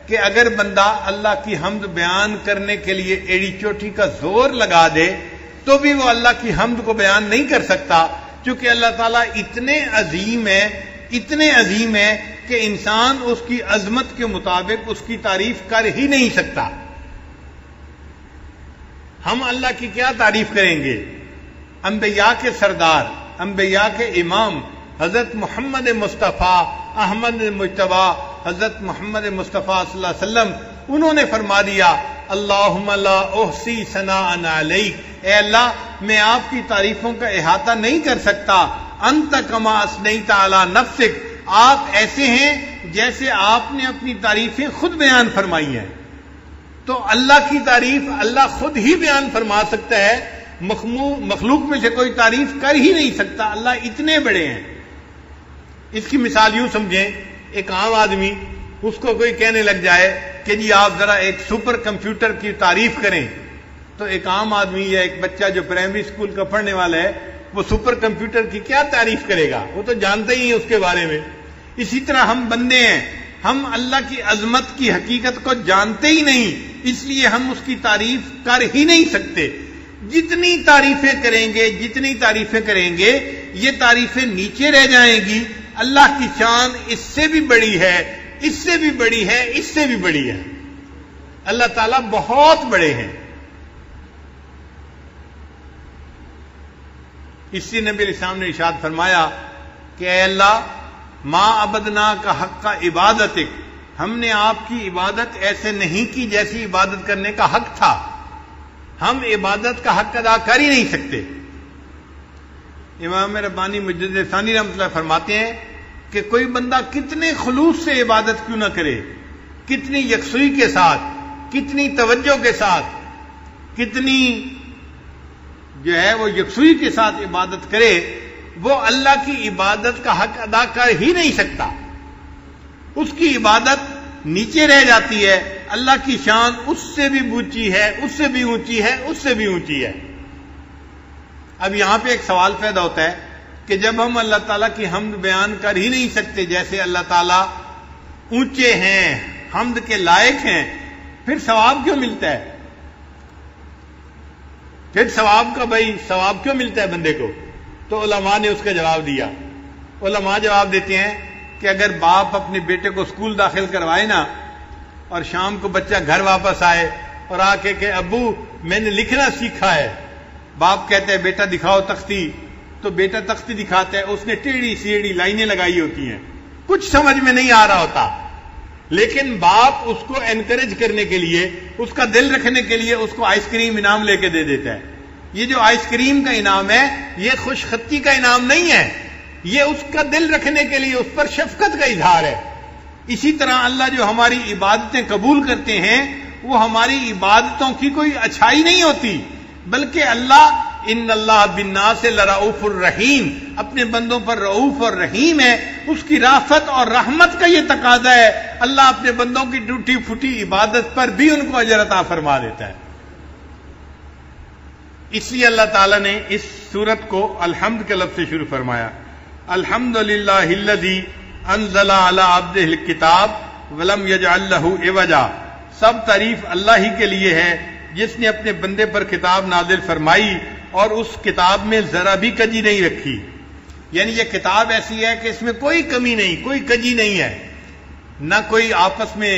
کہ اگر بندہ اللہ کی حمد بیان کرنے کے لیے ایڑی چوٹی کا زور لگا دے تو بھی وہ اللہ کی حمد کو بیان نہیں کر سکتا، چونکہ اللہ تعالیٰ اتنے عظیم ہے کہ انسان اس کی عظمت کے مطابق اس کی تعریف کر ہی نہیں سکتا. ہم اللہ کی کیا تعریف کریں گے؟ انبیاء کے سردار، انبیاء کے امام حضرت محمد مصطفیٰ احمد مجتبی حضرت محمد مصطفیٰ صلی اللہ علیہ وسلم، انہوں نے فرما دیا اللہم لا احصی ثناء علیک، اے اللہ میں آپ کی تعریفوں کا احاطہ نہیں کر سکتا. انت کما اثنیت علی نفسک، آپ ایسے ہیں جیسے آپ نے اپنی تعریفیں خود بیان فرمائی ہیں. تو اللہ کی تعریف اللہ خود ہی بیان فرما سکتا ہے، مخلوق میں سے کوئی تعریف کر ہی نہیں سکتا. اللہ اتنے بڑے ہیں. اس کی مثال یوں سمجھیں، ایک عام آدمی، اس کو کوئی کہنے لگ جائے کہ جی آپ ذرا ایک سپر کمپیوٹر کی تعریف کریں، تو ایک عام آدمی یا ایک بچہ جو پرائمری اسکول کا پڑھنے والا ہے وہ سپر کمپیوٹر کی کیا تعریف کرے گا؟ وہ تو جانتا ہی ہے اس کے بارے میں. اسی طرح ہم بندے ہیں، ہم اللہ کی عظمت کی حقیقت کو جانتے ہی نہیں، اس لیے ہم اس کی تعریف کر ہی نہیں سکتے. جتنی تعریفیں کریں گے یہ تعریفیں نیچے رہ جائیں گی. اللہ کی شان اس سے بھی بڑی ہے، اس سے بھی بڑی ہے، اس سے بھی بڑی ہے. اللہ تعالیٰ بہت بڑے ہیں. اس لیے نبی علیہ السلام نے ارشاد فرمایا کہ اے اللہ، ما عبدنا کا حق کا عبادتک، ہم نے آپ کی عبادت ایسے نہیں کی جیسی عبادت کرنے کا حق تھا. ہم عبادت کا حق ادا کر ہی نہیں سکتے. امام ربانی مجدد ثانی رحمۃ اللہ فرماتے ہیں کہ کوئی بندہ کتنے خلوص سے عبادت کیوں نہ کرے، کتنی یکسوئی کے ساتھ، کتنی توجہ کے ساتھ، کتنی جو ہے وہ یکسوئی کے ساتھ عبادت کرے، وہ اللہ کی عبادت کا حق ادا کر ہی نہیں سکتا. اس کی عبادت نیچے رہ جاتی ہے. اللہ کی شان اس سے بھی اونچی ہے، اس سے بھی اونچی ہے، اس سے بھی اونچی ہے. اب یہاں پہ ایک سوال پیدا ہوتا ہے کہ جب ہم اللہ تعالیٰ کی حمد بیان کر ہی نہیں سکتے جیسے اللہ تعالیٰ اونچے ہیں، حمد کے لائق ہیں، پھر ثواب کیوں ملتا ہے؟ پھر ثواب کیوں ملتا ہے بندے کو؟ تو علماء نے اس کا جواب دیا. علماء جواب دیتے ہیں کہ اگر باپ اپنے بیٹے کو اسکول داخل کروائے نا، اور شام کو بچہ گھر واپس آئے اور آ کے کہ ابو میں نے لکھنا سیکھا ہے، باپ کہتا ہے بیٹا دکھاؤ تختی، تو بیٹا تختی دکھاتا ہے، اس نے ٹیڑھی سیڑھی لائنیں لگائی ہوتی ہیں، کچھ سمجھ میں نہیں آ رہا ہوتا، لیکن باپ اس کو انکریج کرنے کے لیے، اس کا دل رکھنے کے لیے اس کو آئس کریم انعام لے کے دے دیتا ہے. یہ جو آئس کریم کا انعام ہے یہ خوش خطی کا انعام نہیں ہے، یہ اس کا دل رکھنے کے لیے اس پر شفقت کا اظہار ہے. اسی طرح اللہ جو ہماری عبادتیں قبول کرتے ہیں وہ ہماری عبادتوں کی کوئی اچھائی نہیں ہوتی، بلکہ اللہ ان اللہ بالناس لرؤوف الرحیم، اپنے بندوں پر رؤوف اور رحیم ہے. اس کی رافت اور رحمت کا یہ تقاضا ہے، اللہ اپنے بندوں کی ٹوٹی پھوٹی عبادت پر بھی ان کو اجر عطا فرما دیتا ہے. اس لیے اللہ تعالیٰ نے اس سورت کو الحمد کے لفظ سے شروع فرمایا. الحمدللہ الذی انزل علی عبدہ الکتاب ولم یجعل لہ عوجا، سب تعریف اللہ ہی کے لیے ہے جس نے اپنے بندے پر کتاب نازل فرمائی اور اس کتاب میں ذرا بھی کجی نہیں رکھی. یعنی یہ کتاب ایسی ہے کہ اس میں کوئی کمی نہیں، کوئی کجی نہیں ہے، نہ کوئی آپس میں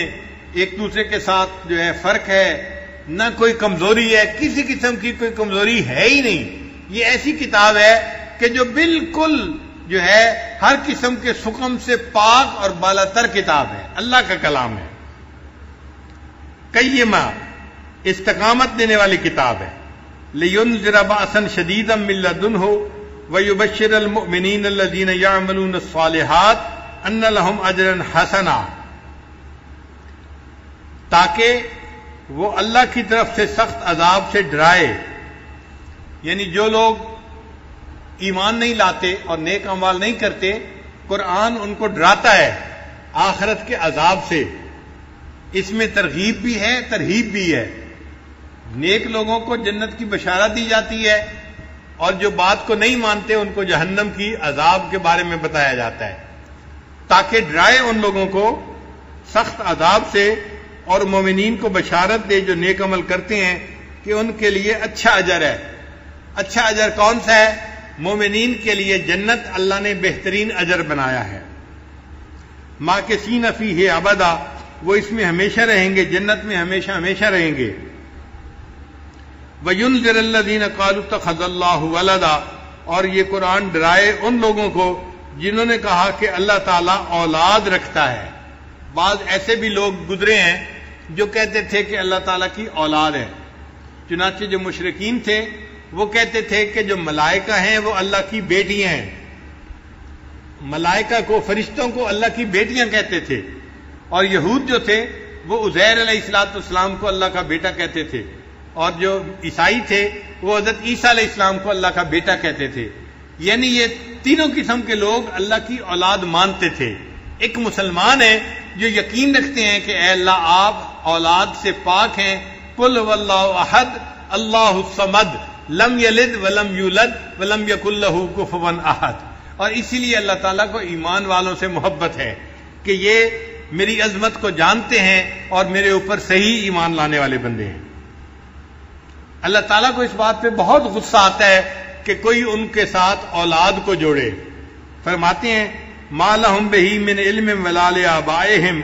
ایک دوسرے کے ساتھ جو ہے فرق ہے، نہ کوئی کمزوری ہے، کسی قسم کی کوئی کمزوری ہے ہی نہیں. یہ ایسی کتاب ہے کہ جو بالکل جو ہے ہر قسم کے سقم سے پاک اور بالا تر کتاب ہے، اللہ کا کلام ہے. قیمہ، استقامت دینے والی کتاب ہے. لِيُنذِرَ بَأْسًا شَدِيدًا مِّن لَّدُنْهُ وَيُبَشِّرَ الْمُؤْمِنِينَ الَّذِينَ يَعْمَلُونَ الصَّالِحَاتِ أَنَّ لَهُمْ أَجْرًا حَسَنًا، تاکہ وہ اللہ کی طرف سے سخت عذاب سے ڈرائے. یعنی جو لوگ ایمان نہیں لاتے اور نیک اعمال نہیں کرتے، قرآن ان کو ڈراتا ہے آخرت کے عذاب سے. اس میں ترغیب بھی ہے، ترہیب بھی ہے. نیک لوگوں کو جنت کی بشارت دی جاتی ہے اور جو بات کو نہیں مانتے ان کو جہنم کی عذاب کے بارے میں بتایا جاتا ہے، تاکہ ڈرائے ان لوگوں کو سخت عذاب سے اور مومنین کو بشارت دے جو نیک عمل کرتے ہیں کہ ان کے لیے اچھا اجر ہے. اچھا اجر کون سا ہے؟ مومنین کے لیے جنت اللہ نے بہترین اجر بنایا ہے. ماکثین فیہ ابدا، وہ اس میں ہمیشہ رہیں گے، جنت میں ہمیشہ ہمیشہ رہیں گے. وَيُنذِرَ الَّذِينَ قَالُوا اتَّخَذَ اللَّهُ وَلَدًا، اور یہ قرآن ڈرائے ان لوگوں کو جنہوں نے کہا کہ اللہ تعالیٰ اولاد رکھتا ہے. بعض ایسے بھی لوگ گزرے ہیں جو کہتے تھے کہ اللہ تعالیٰ کی اولاد ہے. چنانچہ جو مشرکین تھے وہ کہتے تھے کہ جو ملائکہ ہیں وہ اللہ کی بیٹیاں ہیں. ملائکہ کو، فرشتوں کو اللہ کی بیٹیاں کہتے تھے، اور یہود جو تھے وہ عزیر علیہ السلام کو اللہ کا بیٹا کہتے تھے، اور جو عیسائی تھے وہ حضرت عیسیٰ علیہ السلام کو اللہ کا بیٹا کہتے تھے. یعنی یہ تینوں قسم کے لوگ اللہ کی اولاد مانتے تھے. ایک مسلمان ہے جو یقین رکھتے ہیں کہ اے اللہ آپ اولاد سے پاک ہیں. قل هو اللہ احد اللہ الصمد لم یلد ولم یولد ولم یکن لہ کفوا احد. اور اسی لیے اللہ تعالیٰ کو ایمان والوں سے محبت ہے کہ یہ میری عظمت کو جانتے ہیں اور میرے اوپر صحیح ایمان لانے والے بندے ہیں. اللہ تعالیٰ کو اس بات پہ بہت غصہ آتا ہے کہ کوئی ان کے ساتھ اولاد کو جوڑے. فرماتے ہیں ما لہم بہ من علم ولا لآبائہم،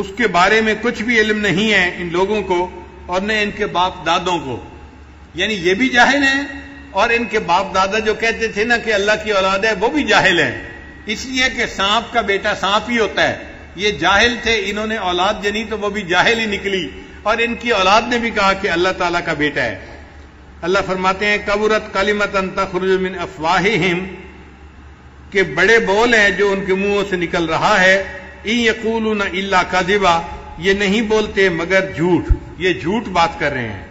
اس کے بارے میں کچھ بھی علم نہیں ہے ان لوگوں کو اور نہ ان کے باپ دادوں کو. یعنی یہ بھی جاہل ہیں اور ان کے باپ دادا جو کہتے تھے نا کہ اللہ کی اولاد ہے وہ بھی جاہل ہیں. اس لیے کہ سانپ کا بیٹا سانپ ہی ہوتا ہے. یہ جاہل تھے، انہوں نے اولاد جنی تو وہ بھی جاہل ہی نکلی، اور ان کی اولاد نے بھی کہا کہ اللہ تعالیٰ کا بیٹا ہے. اللہ فرماتے ہیں کبرت کلمۃ تخرج من افواہہم، کہ بڑے بول ہیں جو ان کے منہوں سے نکل رہا ہے. ان یقولون الا کذبا، یہ نہیں بولتے مگر جھوٹ، یہ جھوٹ بات کر رہے ہیں.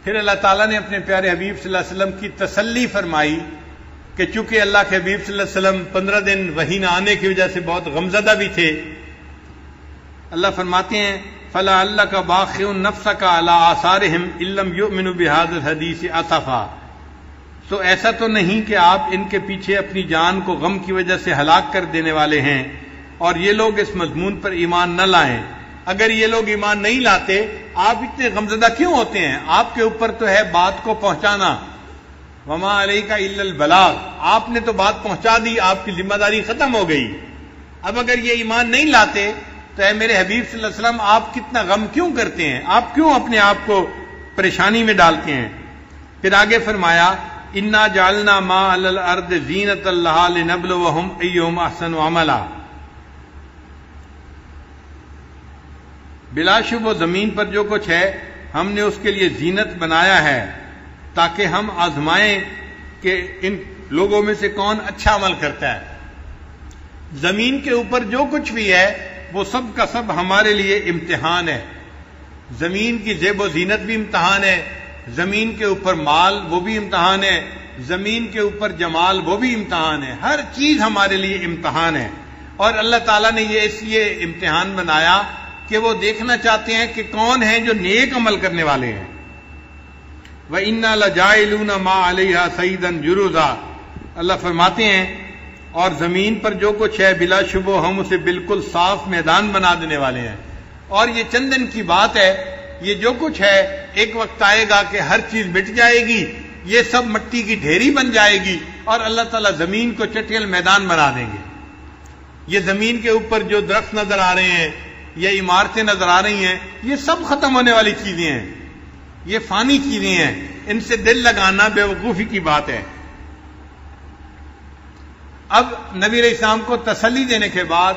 پھر اللہ تعالیٰ نے اپنے پیارے حبیب صلی اللہ علیہ وسلم کی تسلی فرمائی کہ چونکہ اللہ کے حبیب صلی اللہ علیہ وسلم 15 دن وحی نہ آنے کی وجہ سے بہت غمزدہ بھی تھے. اللہ فرماتے ہیں فَلَعَلَّكَ بَاخِعٌ نَفْسَكَ عَلَىٰ آثَارِهِمْ إِن لَّمْ يُؤْمِنُوا بِهَٰذَا الْحَدِيثِ أَسَفًا. سو ایسا تو نہیں کہ آپ ان کے پیچھے اپنی جان کو غم کی وجہ سے ہلاک کر دینے والے ہیں اور یہ لوگ اس مضمون پر ایمان نہ لائیں. اگر یہ لوگ ایمان نہیں لاتے آپ اتنے غمزدہ کیوں ہوتے ہیں؟ آپ کے اوپر تو ہے بات کو پہنچانا. وما علیک الا البلاغ، آپ نے تو بات پہنچا دی، آپ کی ذمہ داری ختم ہو گئی. اب اگر یہ ایمان نہیں لاتے تو اے میرے حبیب صلی اللہ علیہ وسلم آپ کتنا غم کیوں کرتے ہیں؟ آپ کیوں اپنے آپ کو پریشانی میں ڈالتے ہیں؟ پھر آگے فرمایا انا جعلنا ما علی الارض زینۃ لہا لنبلوہم ایہم احسن عملا. بلا شبہ زمین پر جو کچھ ہے ہم نے اس کے لیے زینت بنایا ہے تاکہ ہم آزمائیں کہ ان لوگوں میں سے کون اچھا عمل کرتا ہے. زمین کے اوپر جو کچھ بھی ہے وہ سب کا سب ہمارے لیے امتحان ہے. زمین کی زیب و زینت بھی امتحان ہے، زمین کے اوپر مال وہ بھی امتحان ہے، زمین کے اوپر جمال وہ بھی امتحان ہے. ہر چیز ہمارے لیے امتحان ہے، اور اللہ تعالیٰ نے یہ اس لیے امتحان بنایا کہ وہ دیکھنا چاہتے ہیں کہ کون ہیں جو نیک عمل کرنے والے ہیں. وَإِنَّا لَجَاعِلُونَ مَا عَلَيْهَا صَعِيدًا جُرُزًا. اللہ فرماتے ہیں اور زمین پر جو کچھ ہے بلا شبہ ہم اسے بالکل صاف میدان بنا دینے والے ہیں. اور یہ چند دن کی بات ہے، یہ جو کچھ ہے ایک وقت آئے گا کہ ہر چیز مٹ جائے گی، یہ سب مٹی کی ڈھیری بن جائے گی اور اللہ تعالیٰ زمین کو چٹیل میدان بنا دیں گے. یہ زمین کے اوپر جو درخت نظر آ رہے ہیں، یہ عمارتیں نظر آ رہی ہیں، یہ سب ختم ہونے والی چیزیں ہیں، یہ فانی چیزیں ہیں. ان سے دل لگانا بے وقوفی کی بات ہے. اب نبی علیہ السلام کو تسلی دینے کے بعد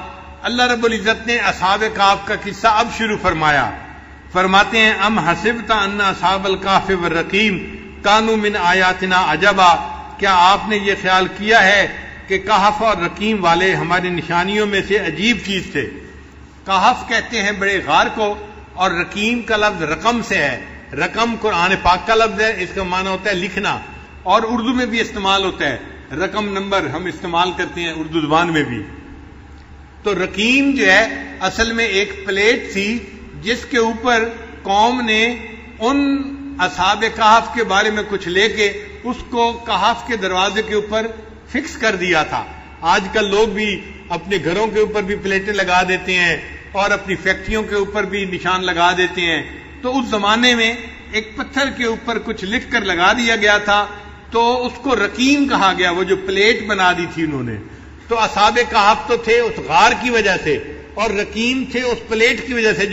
اللہ رب العزت نے اصحاب کہف کا قصہ اب شروع فرمایا. فرماتے ہیں ام حسبت ان اصحاب الکہف والرقیم کانوا من آیاتنا عجبا. کیا آپ نے یہ خیال کیا ہے کہ کہف اور رقیم والے ہماری نشانیوں میں سے عجیب چیز تھے؟ کہف کہتے ہیں بڑے غار کو، اور رقیم کا لفظ رقم سے ہے. رقم قرآن پاک کا لفظ ہے، اس کا معنی ہوتا ہے لکھنا، اور اردو میں بھی استعمال ہوتا ہے. رقم نمبر ہم استعمال کرتے ہیں اردو زبان میں بھی. تو رقیم جو ہے اصل میں ایک پلیٹ تھی جس کے اوپر قوم نے ان اصحاب کہف کے بارے میں کچھ لے کے اس کو کہف کے دروازے کے اوپر فکس کر دیا تھا. آج کل لوگ بھی اپنے گھروں کے اوپر بھی پلیٹیں لگا دیتے ہیں اور اپنی فیکٹریوں کے اوپر بھی نشان لگا دیتے ہیں. تو اس زمانے میں ایک پتھر کے اوپر کچھ لکھ کر لگا دیا گیا تھا، تو اس کو رقیم کہا گیا، وہ جو پلیٹ بنا دی تھی انہوں نے. تو اصحاب کہف تو تھے اس غار کی وجہ سے، اور رقیم تھے اس پلیٹ کی وجہ سے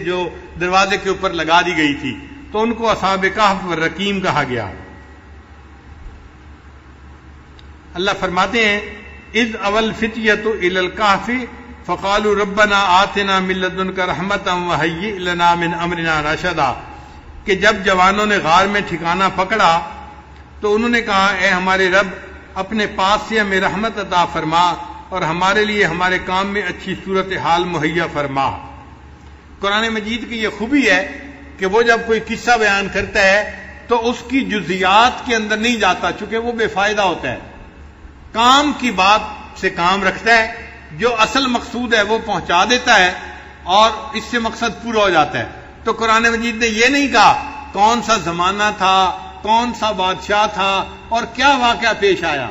جو دروازے کے اوپر لگا دی گئی تھی. تو ان کو اصحاب کہف و رقیم کہا گیا. اللہ فرماتے ہیں اذ اول فتیۃ الی الکہف فقالوا ربنا آتنا من لدنک رحمتا وہیئ لنا من امرنا رشدا، کہ جب جوانوں نے غار میں ٹھکانہ پکڑا تو انہوں نے کہا اے ہمارے رب اپنے پاس سے ہمیں رحمت عطا فرما اور ہمارے لیے ہمارے کام میں اچھی صورتحال مہیا فرما۔ قرآن مجید کی یہ خوبی ہے کہ وہ جب کوئی قصہ بیان کرتا ہے تو اس کی جزیات کے اندر نہیں جاتا، چونکہ وہ بے فائدہ ہوتا ہے، کام کی بات سے کام رکھتا ہے، جو اصل مقصود ہے وہ پہنچا دیتا ہے اور اس سے مقصد پورا ہو جاتا ہے۔ تو قرآن مجید نے یہ نہیں کہا کون سا زمانہ تھا، کون سا بادشاہ تھا اور کیا واقعہ پیش آیا،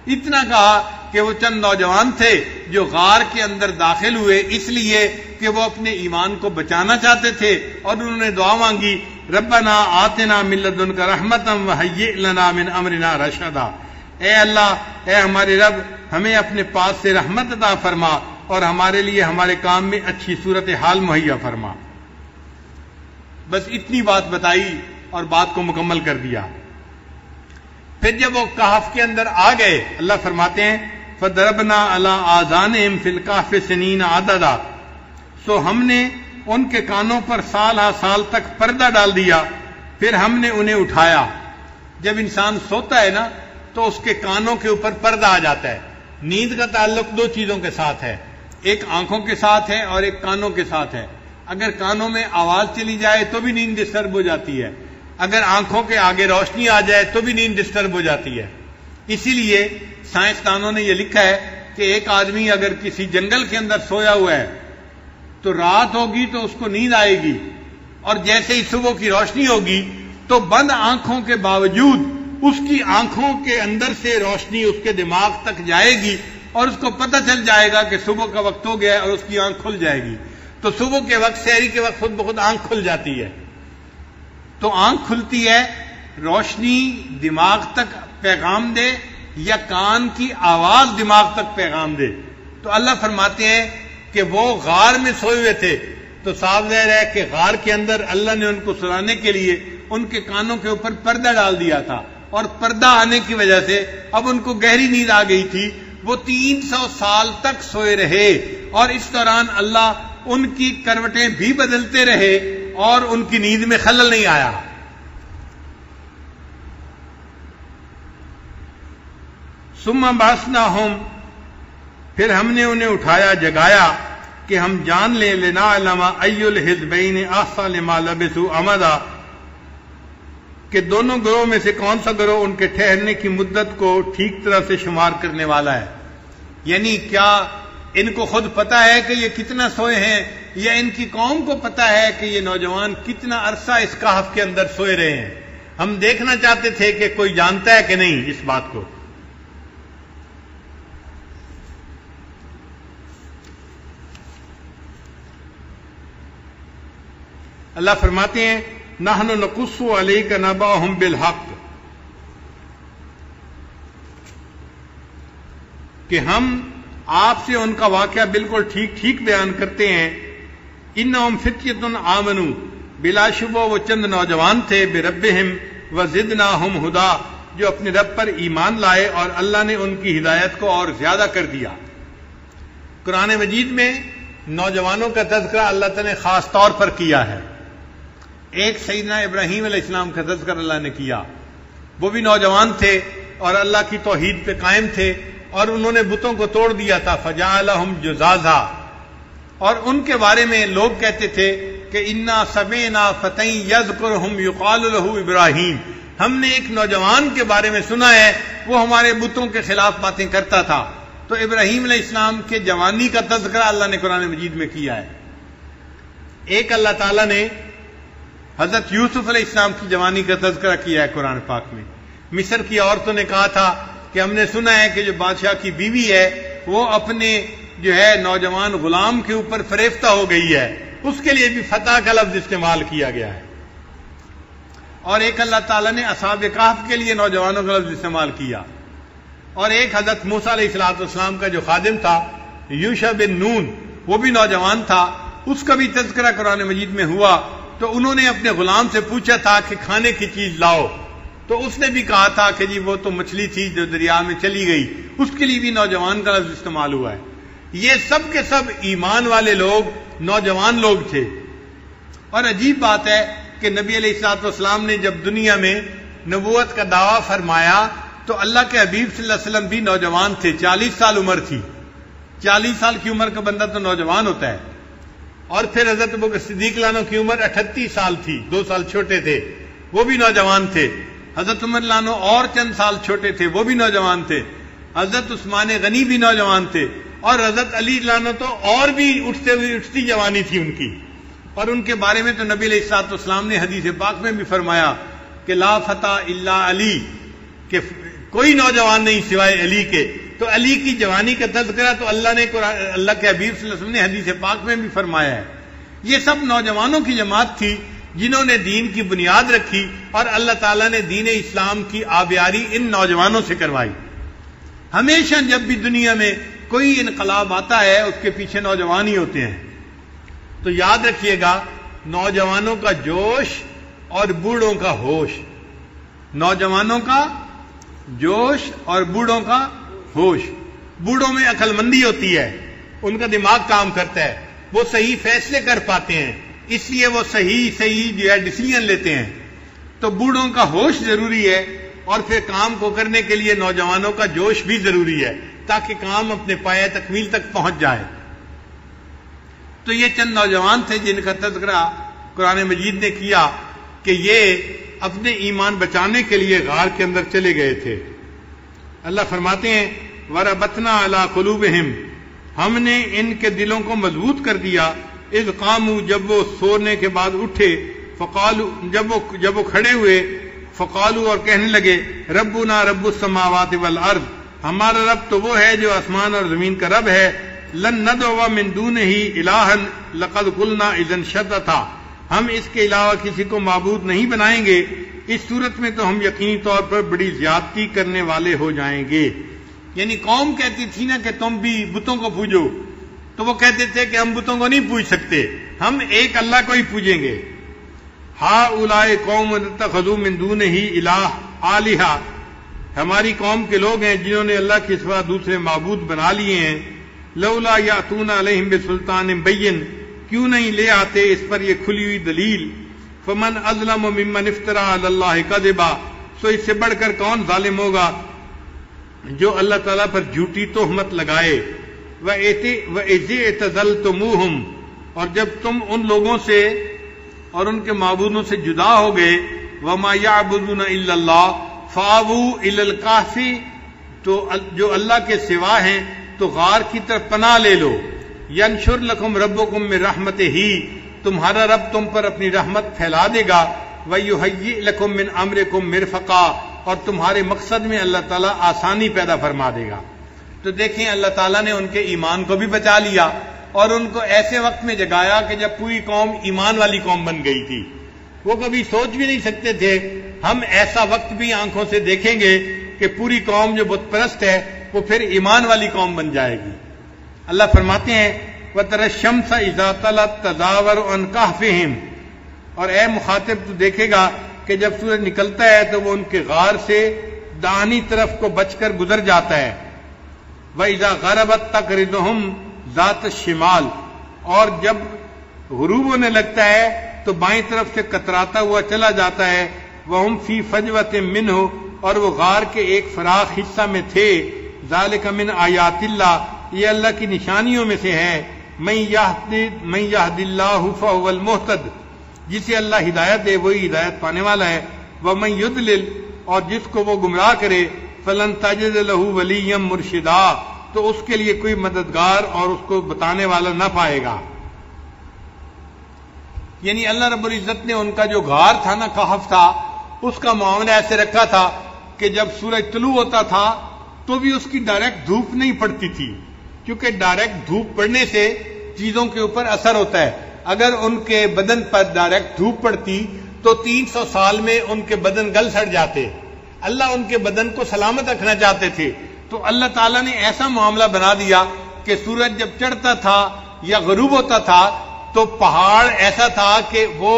اتنا کہا کہ وہ چند نوجوان تھے جو غار کے اندر داخل ہوئے اس لیے کہ وہ اپنے ایمان کو بچانا چاہتے تھے، اور انہوں نے دعا مانگی ربنا آتنا من لدنک رحمتا وہیئ لنا من امرنا رشدا، اے اللہ، اے ہمارے رب ہمیں اپنے پاس سے رحمت عطا فرما اور ہمارے لیے ہمارے کام میں اچھی صورتحال مہیا فرما۔ بس اتنی بات بتائی اور بات کو مکمل کر دیا۔ پھر جب وہ کہف کے اندر آ گئے، اللہ فرماتے ہیں فَضَرَبْنَا عَلَىٰ آذَانِهِمْ فِي الْكَهْفِ سِنِينَ عَدَدًا، سو ہم نے ان کے کانوں پر سال ہا سال تک پردہ ڈال دیا، پھر ہم نے انہیں اٹھایا۔ جب انسان سوتا ہے نا تو اس کے کانوں کے اوپر پردہ آ جاتا ہے۔ نیند کا تعلق دو چیزوں کے ساتھ ہے، ایک آنکھوں کے ساتھ ہے اور ایک کانوں کے ساتھ ہے۔ اگر کانوں میں آواز چلی جائے تو بھی نیند ڈسٹرب ہو جاتی ہے، اگر آنکھوں کے آگے روشنی آ جائے تو بھی نیند ڈسٹرب ہو جاتی ہے۔ اسی لیے سائنسدانوں نے یہ لکھا ہے کہ ایک آدمی اگر کسی جنگل کے اندر سویا ہوا ہے تو رات ہوگی تو اس کو نیند آئے گی، اور جیسے ہی صبح کی روشنی ہوگی تو بند آنکھوں کے باوجود اس کی آنکھوں کے اندر سے روشنی اس کے دماغ تک جائے گی اور اس کو پتہ چل جائے گا کہ صبح کا وقت ہو گیا ہے، اور اس کی آنکھ کھل جائے گی۔ تو صبح کے وقت، سحری کے وقت خود بخود آنکھ کھل جاتی ہے۔ تو آنکھ کھلتی ہے روشنی دماغ تک پیغام دے یا کان کی آواز دماغ تک پیغام دے۔ تو اللہ فرماتے ہیں کہ وہ غار میں سوئے ہوئے تھے، تو صاف ظاہر ہے کہ غار کے اندر اللہ نے ان کو سلانے کے لیے ان کے کانوں کے اوپر پردہ ڈال دیا تھا، اور پردہ آنے کی وجہ سے اب ان کو گہری نیند آ گئی تھی۔ وہ 300 سال تک سوئے رہے، اور اس دوران اللہ ان کی کروٹیں بھی بدلتے رہے اور ان کی نیند میں خلل نہیں آیا۔ ثم بعثناہم، پھر ہم نے انہیں اٹھایا، جگایا کہ ہم جان لیں لنعلم ای الحزبین احصی لما لبثوا امدا، کہ دونوں گروہ میں سے کون سا گروہ ان کے ٹھہرنے کی مدت کو ٹھیک طرح سے شمار کرنے والا ہے۔ یعنی کیا ان کو خود پتا ہے کہ یہ کتنا سوئے ہیں، یا ان کی قوم کو پتا ہے کہ یہ نوجوان کتنا عرصہ اس کہف کے اندر سوئے رہے ہیں؟ ہم دیکھنا چاہتے تھے کہ کوئی جانتا ہے کہ نہیں اس بات کو۔ اللہ فرماتے ہیں نحن نقص علیک نبأہم بالحق، کہ ہم آپ سے ان کا واقعہ بالکل ٹھیک ٹھیک بیان کرتے ہیں۔ انہم فتیۃ آمنوا، بلا شبہ وہ چند نوجوان تھے، بربہم وزدناہم ہدا، جو اپنے رب پر ایمان لائے اور اللہ نے ان کی ہدایت کو اور زیادہ کر دیا۔ قرآن مجید میں نوجوانوں کا تذکرہ اللہ تعالی نے خاص طور پر کیا ہے۔ ایک سیدنا ابراہیم علیہ السلام کا تذکرہ اللہ نے کیا، وہ بھی نوجوان تھے اور اللہ کی توحید پہ قائم تھے، اور انہوں نے بتوں کو توڑ دیا تھا، فجعلہم جزازا، اور ان کے بارے میں لوگ کہتے تھے کہ انا سمعنا فتى یذکرہم یقال لہ ابراہیم، ہم نے ایک نوجوان کے بارے میں سنا ہے وہ ہمارے بتوں کے خلاف باتیں کرتا تھا۔ تو ابراہیم علیہ السلام کے جوانی کا تذکرہ اللہ نے قرآن مجید میں کیا ہے۔ ایک اللہ تعالیٰ نے حضرت یوسف علیہ السلام کی جوانی کا تذکرہ کیا ہے قرآن پاک میں۔ مصر کی عورتوں نے کہا تھا کہ ہم نے سنا ہے کہ جو بادشاہ کی بیوی ہے وہ اپنے جو ہے نوجوان غلام کے اوپر فریفتہ ہو گئی ہے، اس کے لیے بھی فتح کا لفظ استعمال کیا گیا ہے۔ اور ایک اللہ تعالیٰ نے اصحاب کہف کے لیے نوجوانوں کا لفظ استعمال کیا، اور ایک حضرت موسیٰ علیہ السلام کا جو خادم تھا یوشع بن نون، وہ بھی نوجوان تھا، اس کا بھی تذکرہ قرآن مجید میں ہوا۔ تو انہوں نے اپنے غلام سے پوچھا تھا کہ کھانے کی چیز لاؤ، تو اس نے بھی کہا تھا کہ جی وہ تو مچھلی تھی جو دریا میں چلی گئی، اس کے لیے بھی نوجوان کا لفظ استعمال ہوا ہے۔ یہ سب کے سب ایمان والے لوگ، نوجوان لوگ تھے. اور عجیب بات ہے کہ نبی علیہ الصلوۃ والسلام نے جب دنیا میں نبوت کا دعویٰ فرمایا تو اللہ کے حبیب صلی اللہ علیہ وسلم بھی نوجوان تھے، 40 سال عمر تھی. 40 سال کی عمر کا بندہ تو نوجوان ہوتا ہے. اور پھر حضرت ابوبکر صدیق لانو کی عمر 38 سال تھی، 2 سال چھوٹے تھے، وہ بھی نوجوان تھے. حضرت عمر لانو اور چند سال چھوٹے تھے، وہ بھی نوجوان تھے. حضرت عثمان غنی بھی نوجوان تھے. اور حضرت علی لانو تو اور بھی اٹھتی جوانی تھی ان کی. اور ان کے بارے میں تو نبی علیہ الصلوۃ والسلام نے حدیث پاک میں بھی فرمایا کہ لا فتح الا علی، کہ کوئی نوجوان نہیں سوائے علی کے. تو علی کی جوانی کا تذکرہ تو اللہ کے حبیب صلی اللہ علیہ وسلم نے حدیث پاک میں بھی فرمایا ہے. یہ سب نوجوانوں کی جماعت تھی جنہوں نے دین کی بنیاد رکھی، اور اللہ تعالیٰ نے دین اسلام کی آبیاری ان نوجوانوں سے کروائی. ہمیشہ جب بھی دنیا میں کوئی انقلاب آتا ہے اس کے پیچھے نوجوان ہی ہوتے ہیں. تو یاد رکھیے گا، نوجوانوں کا جوش اور بوڑھوں کا ہوش. نوجوانوں کا جوش اور بوڑھوں کا ہوش. بوڑھوں میں عقل مندی ہوتی ہے، ان کا دماغ کام کرتا ہے، وہ صحیح فیصلے کر پاتے ہیں، اس لیے وہ صحیح جو ہے ڈیسیژن لیتے ہیں. تو بوڑھوں کا ہوش ضروری ہے، اور پھر کام کو کرنے کے لیے نوجوانوں کا جوش بھی ضروری ہے تاکہ کام اپنے پایہ تکمیل تک پہنچ جائے. تو یہ چند نوجوان تھے جن کا تذکرہ قرآن مجید نے کیا کہ یہ اپنے ایمان بچانے کے لیے غار کے اندر چلے گئے تھے. اللہ فرماتے ہیں وَرَبَطْنَا عَلَىٰ قُلُوبِهِمْ، ہم نے ان کے دلوں کو مضبوط کر دیا. اذ قاموا، جب وہ سونے کے بعد اٹھے، فقالوا، جب وہ کھڑے ہوئے، فقالوا، اور کہنے لگے ربنا رب السماوات والارض، ہمارا رب تو وہ ہے جو آسمان اور زمین کا رب ہے. لن ندعو من دونہ الہا لقد قلنا اذا شططا، ہم اس کے علاوہ کسی کو معبود نہیں بنائیں گے، اس صورت میں تو ہم یقینی طور پر بڑی زیادتی کرنے والے ہو جائیں گے. یعنی قوم کہتی تھی نا کہ تم بھی بتوں کو پوجو، تو وہ کہتے تھے کہ ہم بتوں کو نہیں پوج سکتے، ہم ایک اللہ کو ہی پوجیں گے. ہؤلاء قوم اتخذوا من دونہ الہ آلہہ، ہماری قوم کے لوگ ہیں جنہوں نے اللہ کے سوا دوسرے معبود بنا لیے ہیں. لولا یاتون علیہم بسلطان بین، کیوں نہیں لے آتے اس پر یہ کھلی ہوئی دلیل. فمن اظلم ممن افترى علی اللہ کذبا، سو اس سے بڑھ کر کون ظالم ہوگا جو اللہ تعالیٰ پر جھوٹی تہمت لگائے. وَإِذِ اعْتَزَلْتُمُوهُمْ، اور جب تم ان لوگوں سے اور ان کے معبودوں سے جدا ہو گئے. وَمَا يَعْبُدُونَ إِلَّا اللَّهَ فَآوُوا إِلَى الْكَهْفِ، تو جو اللہ کے سوا ہیں تو غار کی طرف پناہ لے لو. ینشر لکم ربکم من رحمتہ، تمہارا رب تم پر اپنی رحمت پھیلا دے گا. ویہیئ لکم من امرکم مرفقا، اور تمہارے مقصد میں اللہ تعالیٰ آسانی پیدا فرما دے گا. تو دیکھیں اللہ تعالیٰ نے ان کے ایمان کو بھی بچا لیا اور ان کو ایسے وقت میں جگایا کہ جب پوری قوم ایمان والی قوم بن گئی تھی. وہ کبھی سوچ بھی نہیں سکتے تھے ہم ایسا وقت بھی آنکھوں سے دیکھیں گے کہ پوری قوم جو بت پرست ہے وہ پھر ایمان والی قوم بن جائے گی. اللہ فرماتے ہیں وَتَرَى الشَّمْسَ إِذَا طَلَعَتْ تَزَاوَرُ عَنْ كَهْفِهِمْ، اور اے مخاطب تو دیکھے گا کہ جب سورج نکلتا ہے تو وہ ان کے غار سے داہنی طرف کو بچ کر گزر جاتا ہے. وَإِذَا غَرَبَتْ تَقْرِضُهُمْ ذَاتَ الشِّمَالِ، اور جب غروب ہونے لگتا ہے تو بائیں طرف سے کتراتا ہوا چلا جاتا ہے. وَهُمْ فِي فَجْوَةٍ مِّنْهُ، اور وہ غار کے ایک فراخ حصہ میں تھے. ذَلِكَ مِنْ آیاتِ اللَّهِ، یہ اللہ کی نشانیوں میں سے ہے. مَن يَهْدِ اللَّهُ فَهُوَ الْمُهْتَدِ، جسے اللہ ہدایت دے وہی ہدایت پانے والا ہے. وَمَن يُضْلِلْ، اور جس کو وہ گمراہ کرے، فَلَن تَجِدَ لَهُ وَلِيًّا مُرْشِدًا، تو اس کے لیے کوئی مددگار اور اس کو بتانے والا نہ پائے گا. یعنی اللہ رب العزت نے ان کا جو غار تھا نا، کہف تھا، اس کا معاملہ ایسے رکھا تھا کہ جب سورج طلوع ہوتا تھا تو بھی اس کی ڈائریکٹ دھوپ نہیں پڑتی تھی، کیونکہ ڈائریکٹ دھوپ پڑنے سے چیزوں کے اوپر اثر ہوتا ہے. اگر ان کے بدن پر ڈائریکٹ دھوپ پڑتی تو 300 سال میں ان کے بدن گل سڑ جاتے. اللہ ان کے بدن کو سلامت رکھنا چاہتے تھے، تو اللہ تعالیٰ نے ایسا معاملہ بنا دیا کہ سورج جب چڑھتا تھا یا غروب ہوتا تھا تو پہاڑ ایسا تھا کہ وہ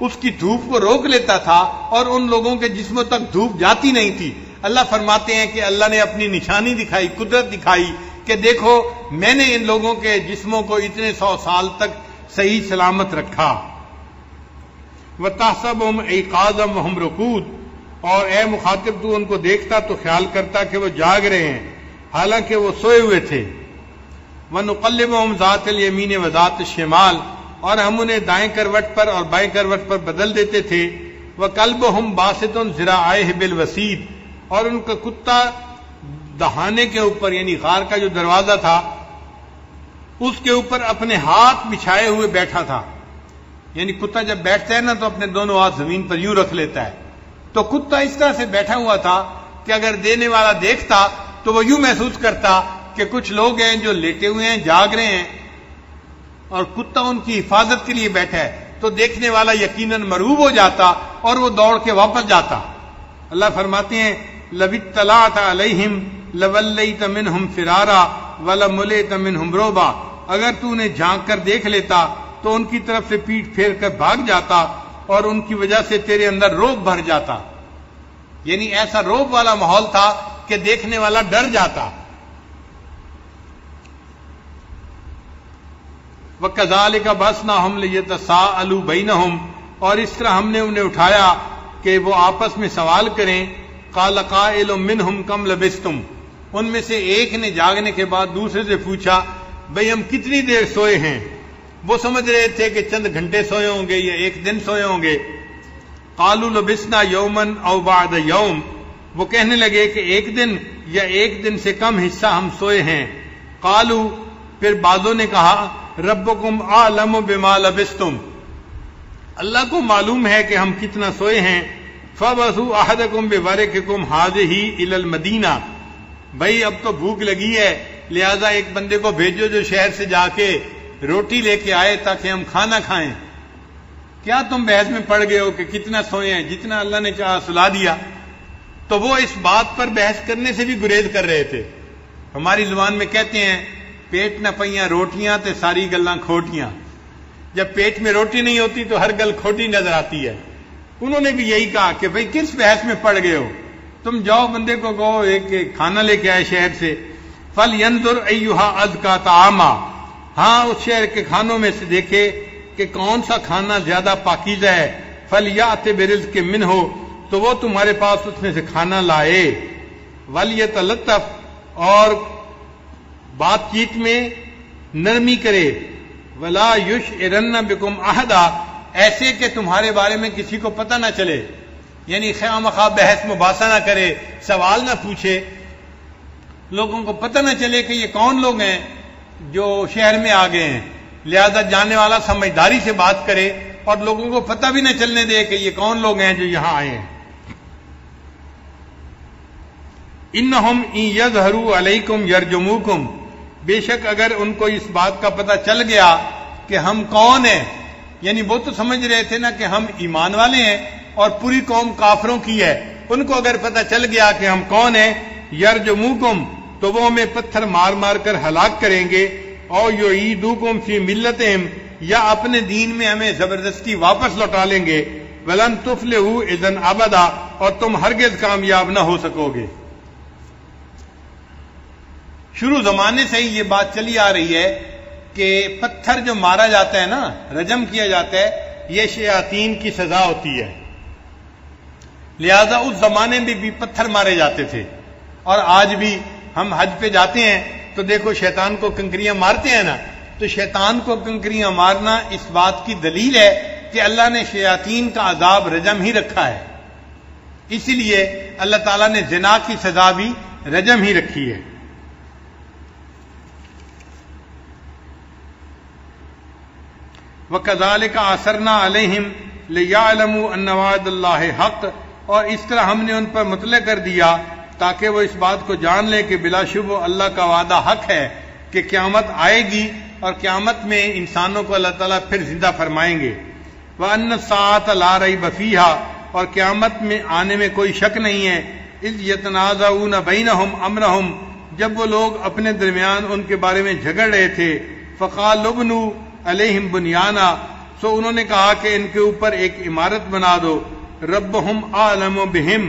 اس کی دھوپ کو روک لیتا تھا اور ان لوگوں کے جسموں تک دھوپ جاتی نہیں تھی. اللہ فرماتے ہیں کہ اللہ نے اپنی نشانی دکھائی، قدرت دکھائی کہ دیکھو میں نے ان لوگوں کے جسموں کو اتنے 100 سال تک صحیح سلامت رکھا. وَتَحْسَبُهُمْ أَيْقَاظًا وَهُمْ رُقُودٌ، اور اے مخاطب تو ان کو دیکھتا تو خیال کرتا کہ وہ جاگ رہے ہیں حالانکہ وہ سوئے ہوئے تھے. وَنُقَلِّبُهُمْ ذَاتَ الْيَمِينِ وَذَاتِ الشِّمَالِ، اور ہم انہیں دائیں کروٹ پر اور بائیں کروٹ پر بدل دیتے تھے. وَكَلْبُهُمْ بَاسِطٌ ذِرَاعَيْهِ بِالْوَسِيدِ، اور ان کا کتا دہانے کے اوپر یعنی غار کا جو دروازہ تھا اس کے اوپر اپنے ہاتھ بچھائے ہوئے بیٹھا تھا. یعنی کتا جب بیٹھتا ہے نا تو اپنے دونوں ہاتھ زمین پر یوں رکھ لیتا ہے. تو کتا اس طرح سے بیٹھا ہوا تھا کہ اگر دینے والا دیکھتا تو وہ یوں محسوس کرتا کہ کچھ لوگ ہیں جو لیٹے ہوئے ہیں، جاگ رہے ہیں، اور کتا ان کی حفاظت کے لیے بیٹھا ہے، تو دیکھنے والا یقیناً مرعوب ہو جاتا اور وہ دوڑ کے واپس جاتا. اللہ فرماتے ہیں لَوِ اطَّلَعْتَ عَلَيْهِمْ لَوَلَّيْتَ مِنْهُمْ فِرَارًا وَلَمُلِئْتَ مِنْهُمْ رُعْبًا، اگر تو انہیں جھانک کر دیکھ لیتا تو ان کی طرف سے پیٹ پھیر کر بھاگ جاتا اور ان کی وجہ سے تیرے اندر روب بھر جاتا. یعنی ایسا روب والا ماحول تھا کہ دیکھنے والا ڈر جاتا. وَكَذَلِكَ بَعَثْنَاهُمْ لِيَتَسَاءَلُوا بَيْنَهُمْ، اور اس طرح ہم نے انہیں اٹھایا کہ وہ آپس میں سوال کریں. قَالَ قَائِلٌ مِّنْهُمْ كَمْ لَبِثْتُمْ، ان میں سے ایک نے جاگنے کے بعد دوسرے سے پوچھا بھئی ہم کتنی دیر سوئے ہیں. وہ سمجھ رہے تھے کہ چند گھنٹے سوئے ہوں گے یا ایک دن سوئے ہوں گے. قَالُوا لَبِثْنَا يَوْمًا أَوْ بَعْدَ يَوْمٍ، وہ کہنے لگے کہ ایک دن یا ایک دن سے کم حصہ ہم سوئے ہیں. قَالُوا، پھر بعضوں نے کہا ربکم اعلم بما لبثتم، اللہ کو معلوم ہے کہ ہم کتنا سوئے ہیں. فَبَعْثُوا أَحَدَكُمْ بِوَرِقِكُمْ هَٰذِهِ إِلَى الْمَدِينَةِ، بھائی اب تو بھوک لگی ہے لہذا ایک بندے کو بھیجو جو شہر سے جا کے روٹی لے کے آئے تاکہ ہم کھانا کھائیں. کیا تم بحث میں پڑ گئے ہو کہ کتنا سوئے ہیں؟ جتنا اللہ نے چاہا سلا دیا. تو وہ اس بات پر بحث کرنے سے بھی گریز کر رہے تھے. ہماری زبان میں کہتے ہیں پیٹ نہ پئیاں روٹیاں تے ساری گلاں کھوٹیاں. جب پیٹ میں روٹی نہیں ہوتی تو ہر گل کھوٹی نظر آتی ہے. انہوں نے بھی یہی کہا کہ بھئی کس بحث میں پڑ گئے ہو، تم جاؤ بندے کو کہو ایک کھانا لے کے آئے شہر سے. فَلْيَنظُرْ أَيُّهَا أَزْكَىٰ طَعَامًا، ہاں اس شہر کے کھانوں میں سے دیکھے کہ کون سا کھانا زیادہ پاکیزہ ہے. فَلْيَأْتِ بِرِزْقٍ مِّنْهُ، تو وہ تمہارے پاس اس میں سے کھانا لائے. وَلْيَتَلَطَّفْ، اور بات چیت میں نرمی کرے. وَلَا يُشْعِرَنَّ بِكُمْ أَحَدًا، ایسے کہ تمہارے بارے میں کسی کو پتہ نہ چلے. یعنی خواہ مخواہ بحث مباحثہ نہ کرے، سوال نہ پوچھے، لوگوں کو پتہ نہ چلے کہ یہ کون لوگ ہیں جو شہر میں آ گئے ہیں. لہذا جانے والا سمجھداری سے بات کرے اور لوگوں کو پتہ بھی نہ چلنے دے کہ یہ کون لوگ ہیں جو یہاں آئے ہیں. انہم ان یظہروا علیکم یرجموکم، بے شک اگر ان کو اس بات کا پتہ چل گیا کہ ہم کون ہیں، یعنی وہ تو سمجھ رہے تھے نا کہ ہم ایمان والے ہیں اور پوری قوم کافروں کی ہے، ان کو اگر پتہ چل گیا کہ ہم کون ہیں، یرجموکم، تو وہ ہمیں پتھر مار مار کر ہلاک کریں گے. اور یعیدوکم فی ملتہم، یا اپنے دین میں ہمیں زبردستی واپس لوٹا لیں گے. ولن تفلحوا اذن ابدا، اور تم ہرگز کامیاب نہ ہو سکو گے. شروع زمانے سے ہی یہ بات چلی آ رہی ہے کہ پتھر جو مارا جاتا ہے نا، رجم کیا جاتا ہے، یہ شیاطین کی سزا ہوتی ہے. لہذا اس زمانے میں بھی پتھر مارے جاتے تھے. اور آج بھی ہم حج پہ جاتے ہیں تو دیکھو شیطان کو کنکریاں مارتے ہیں نا، تو شیطان کو کنکریاں مارنا اس بات کی دلیل ہے کہ اللہ نے شیاطین کا عذاب رجم ہی رکھا ہے. اسی لیے اللہ تعالیٰ نے زنا کی سزا بھی رجم ہی رکھی ہے. وَكَذَلِكَ أَثَرْنَا عَلَيْهِمْ لِيَعْلَمُوا أَنَّ وَعْدَ اللَّهِ حَقٌّ، اور اس طرح ہم نے ان پر مطلع کر دیا تاکہ وہ اس بات کو جان لیں کہ بلا شبہ اللہ کا وعدہ حق ہے کہ قیامت آئے گی اور قیامت میں انسانوں کو اللہ تعالیٰ پھر زندہ فرمائیں گے. وَأَنَّ السَّاعَةَ لَا رَيْبَ فِيهَا، اور قیامت میں آنے میں کوئی شک نہیں ہے. اِذْ يَتَنَازَعُونَ بَيْنَهُمْ أَمْرَهُمْ، جب وہ لوگ اپنے درمیان ان کے بارے میں جھگڑ رہے تھے. فَقَالُوا ابْنُوا علیہم بنیانا، سو انہوں نے کہا کہ ان کے اوپر ایک عمارت بنا دو. ربہم اعلم بہم،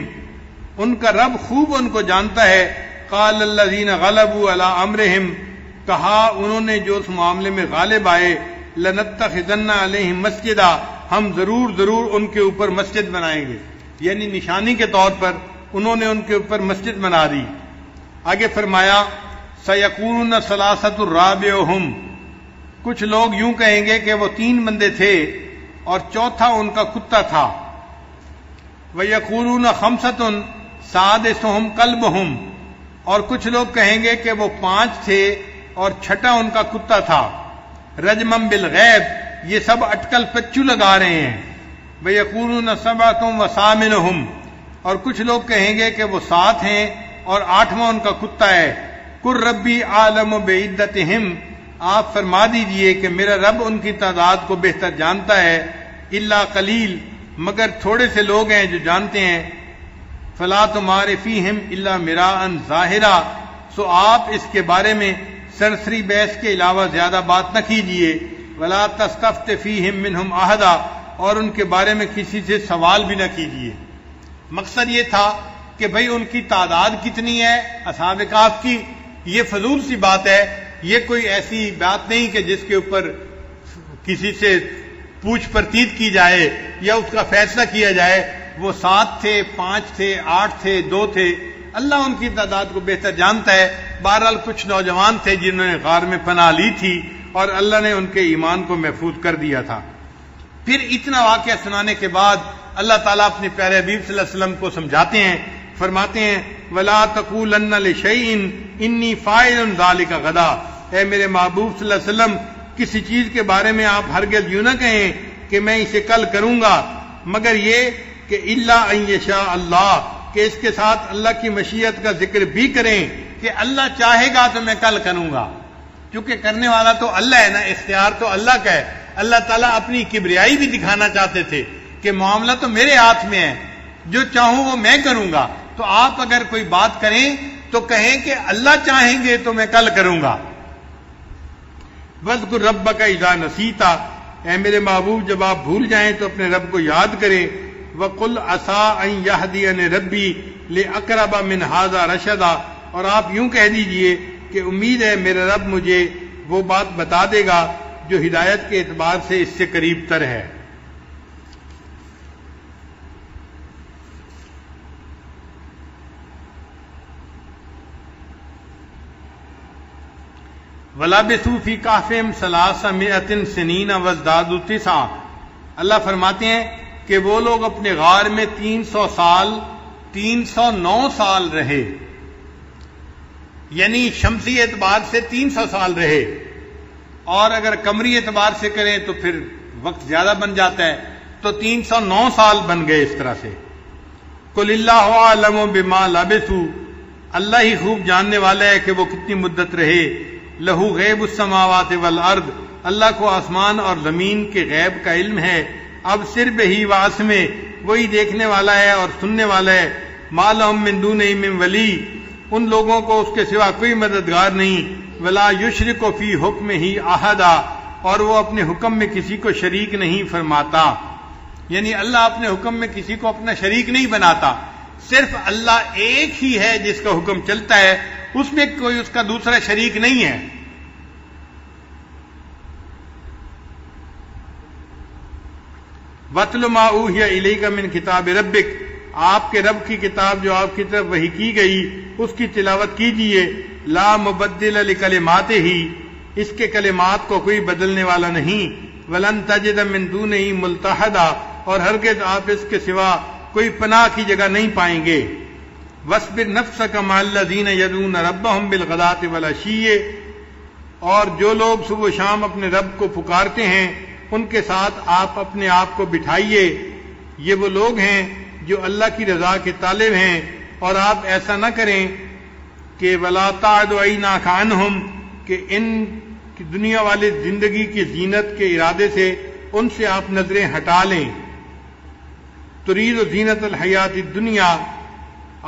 ان کا رب خوب ان کو جانتا ہے. قال الذین غلبوا علی امرہم، کہا انہوں نے جو اس معاملے میں غالب آئے، لنتخذن علیہم مسجدا، ہم ضرور ان کے اوپر مسجد بنائیں گے، یعنی نشانی کے طور پر انہوں نے ان کے اوپر مسجد بنا دی۔ آگے فرمایا سیقولون ثلاثۃ رابعہم، کچھ لوگ یوں کہیں گے کہ وہ 3 بندے تھے اور چوتھا ان کا کتا تھا۔ ویقولون خمسۃ سادسہم کلبہم، اور کچھ لوگ کہیں گے کہ وہ 5 تھے اور چھٹا ان کا کتا تھا۔ رجمم بالغیب، یہ سب اٹکل پچو لگا رہے ہیں۔ ویقولون سبعۃ وثامنہم، اور کچھ لوگ کہیں گے کہ وہ 7 ہیں اور 8واں ان کا کتا ہے۔ قل ربی عالم بعدتہم، آپ فرما دیجئے کہ میرا رب ان کی تعداد کو بہتر جانتا ہے۔ الا قلیل، مگر تھوڑے سے لوگ ہیں جو جانتے ہیں۔ فلا تمار فیہم الا مراء ظاہرا، سو آپ اس کے بارے میں سرسری بحث کے علاوہ زیادہ بات نہ کیجئے۔ ولا تستفت فیہم منہم احدا، اور ان کے بارے میں کسی سے سوال بھی نہ کیجئے۔ مقصد یہ تھا کہ بھئی ان کی تعداد کتنی ہے اصحاب کہف کی، یہ فضول سی بات ہے، یہ کوئی ایسی بات نہیں کہ جس کے اوپر کسی سے پوچھ پرتیت کی جائے یا اس کا فیصلہ کیا جائے۔ وہ 7 تھے، 5 تھے، 8 تھے، 2 تھے، اللہ ان کی تعداد کو بہتر جانتا ہے۔ بہرحال کچھ نوجوان تھے جنہوں نے غار میں پناہ لی تھی اور اللہ نے ان کے ایمان کو محفوظ کر دیا تھا۔ پھر اتنا واقعہ سنانے کے بعد اللہ تعالیٰ اپنے پیارے حبیب صلی اللہ علیہ وسلم کو سمجھاتے ہیں، فرماتے ہیں وَلَا تَقُولَنَّ لِشَيْءٍ إِنِّي فَاعِلٌ ذَلِكَ غَدًا، اے میرے محبوب صلی اللہ علیہ وسلم کسی چیز کے بارے میں آپ ہرگز یوں نہ کہیں کہ میں اسے کل کروں گا، مگر یہ کہ الا ان یشاء اللہ، کہ اس کے ساتھ اللہ کی مشیت کا ذکر بھی کریں کہ اللہ چاہے گا تو میں کل کروں گا، کیونکہ کرنے والا تو اللہ ہے نا، اختیار تو اللہ کا ہے۔ اللہ تعالیٰ اپنی کبریائی بھی دکھانا چاہتے تھے کہ معاملہ تو میرے ہاتھ میں ہے، جو چاہوں وہ میں کروں گا۔ تو آپ اگر کوئی بات کریں تو کہیں کہ اللہ چاہیں گے تو میں کل کروں گا۔ وَاذْكُرْ رَبَّكَ إِذَا نَسِيتَ، اے میرے محبوب جب آپ بھول جائیں تو اپنے رب کو یاد کریں۔ وَقُلْ عَسَىٰ أَن يَهْدِيَنِ رَبِّي لِأَقْرَبَ مِنْ هَٰذَا رَشَدًا، اور آپ یوں کہہ دیجئے کہ امید ہے میرا رب مجھے وہ بات بتا دے گا جو ہدایت کے اعتبار سے اس سے قریب تر ہے۔ وَلَبِثُوا فِي كَهْفِهِمْ 300 سِنِينَ وَازْدَادُوا 9، اللہ فرماتے ہیں کہ وہ لوگ اپنے غار میں 309 سال رہے، یعنی شمسی اعتبار سے 300 سال رہے، اور اگر قمری اعتبار سے کریں تو پھر وقت زیادہ بن جاتا ہے، تو 309 سال بن گئے اس طرح سے۔ قُلِ اللَّهُ أَعْلَمُ بِمَا لَبِثُوا، اللہ ہی خوب جاننے والا ہے کہ وہ کتنی مدت رہے۔ لہو غیب السماوات والارض، اللہ کو آسمان اور زمین کے غیب کا علم ہے۔ اب صرف ہی واسمع، وہی دیکھنے والا ہے اور سننے والا ہے۔ ما لہم من دونہ من ولی، ان لوگوں کو اس کے سوا کوئی مددگار نہیں۔ ولا یشرک فی حکمہ احدا، اور وہ اپنے حکم میں کسی کو شریک نہیں فرماتا، یعنی اللہ اپنے حکم میں کسی کو اپنا شریک نہیں بناتا، صرف اللہ ایک ہی ہے جس کا حکم چلتا ہے، اس میں کوئی اس کا دوسرا شریک نہیں ہے۔ وَاتْلُ مَا أُوحِيَ إِلَيْكَ مِنْ کتاب ربک، آپ کے رب کی کتاب جو آپ کی طرف وحی کی گئی اس کی تلاوت کیجیے۔ لا مبدل لکلماتہ، اس کے کلمات کو کوئی بدلنے والا نہیں۔ وَلَن تَجِدَ مِن دُونِهِ مُلْتَحَدًا، اور ہرگز آپ اس کے سوا کوئی پناہ کی جگہ نہیں پائیں گے۔ وَاصْبِرْ نَفْسَكَ مَعَ الَّذِينَ يَدْعُونَ رَبَّهُمْ بِالْغَدَاةِ وَالْعَشِيِّ، اور جو لوگ صبح و شام اپنے رب کو پکارتے ہیں ان کے ساتھ آپ اپنے آپ کو بٹھائیے۔ یہ وہ لوگ ہیں جو اللہ کی رضا کے طالب ہیں، اور آپ ایسا نہ کریں کہ وَلَا تَعْدُ عَيْنَاكَ عَنْهُمْ، کہ ان کی دنیا والی زندگی کی زینت کے ارادے سے ان سے آپ نظریں ہٹا لیں۔ ترید زینت الحیات الدنیا،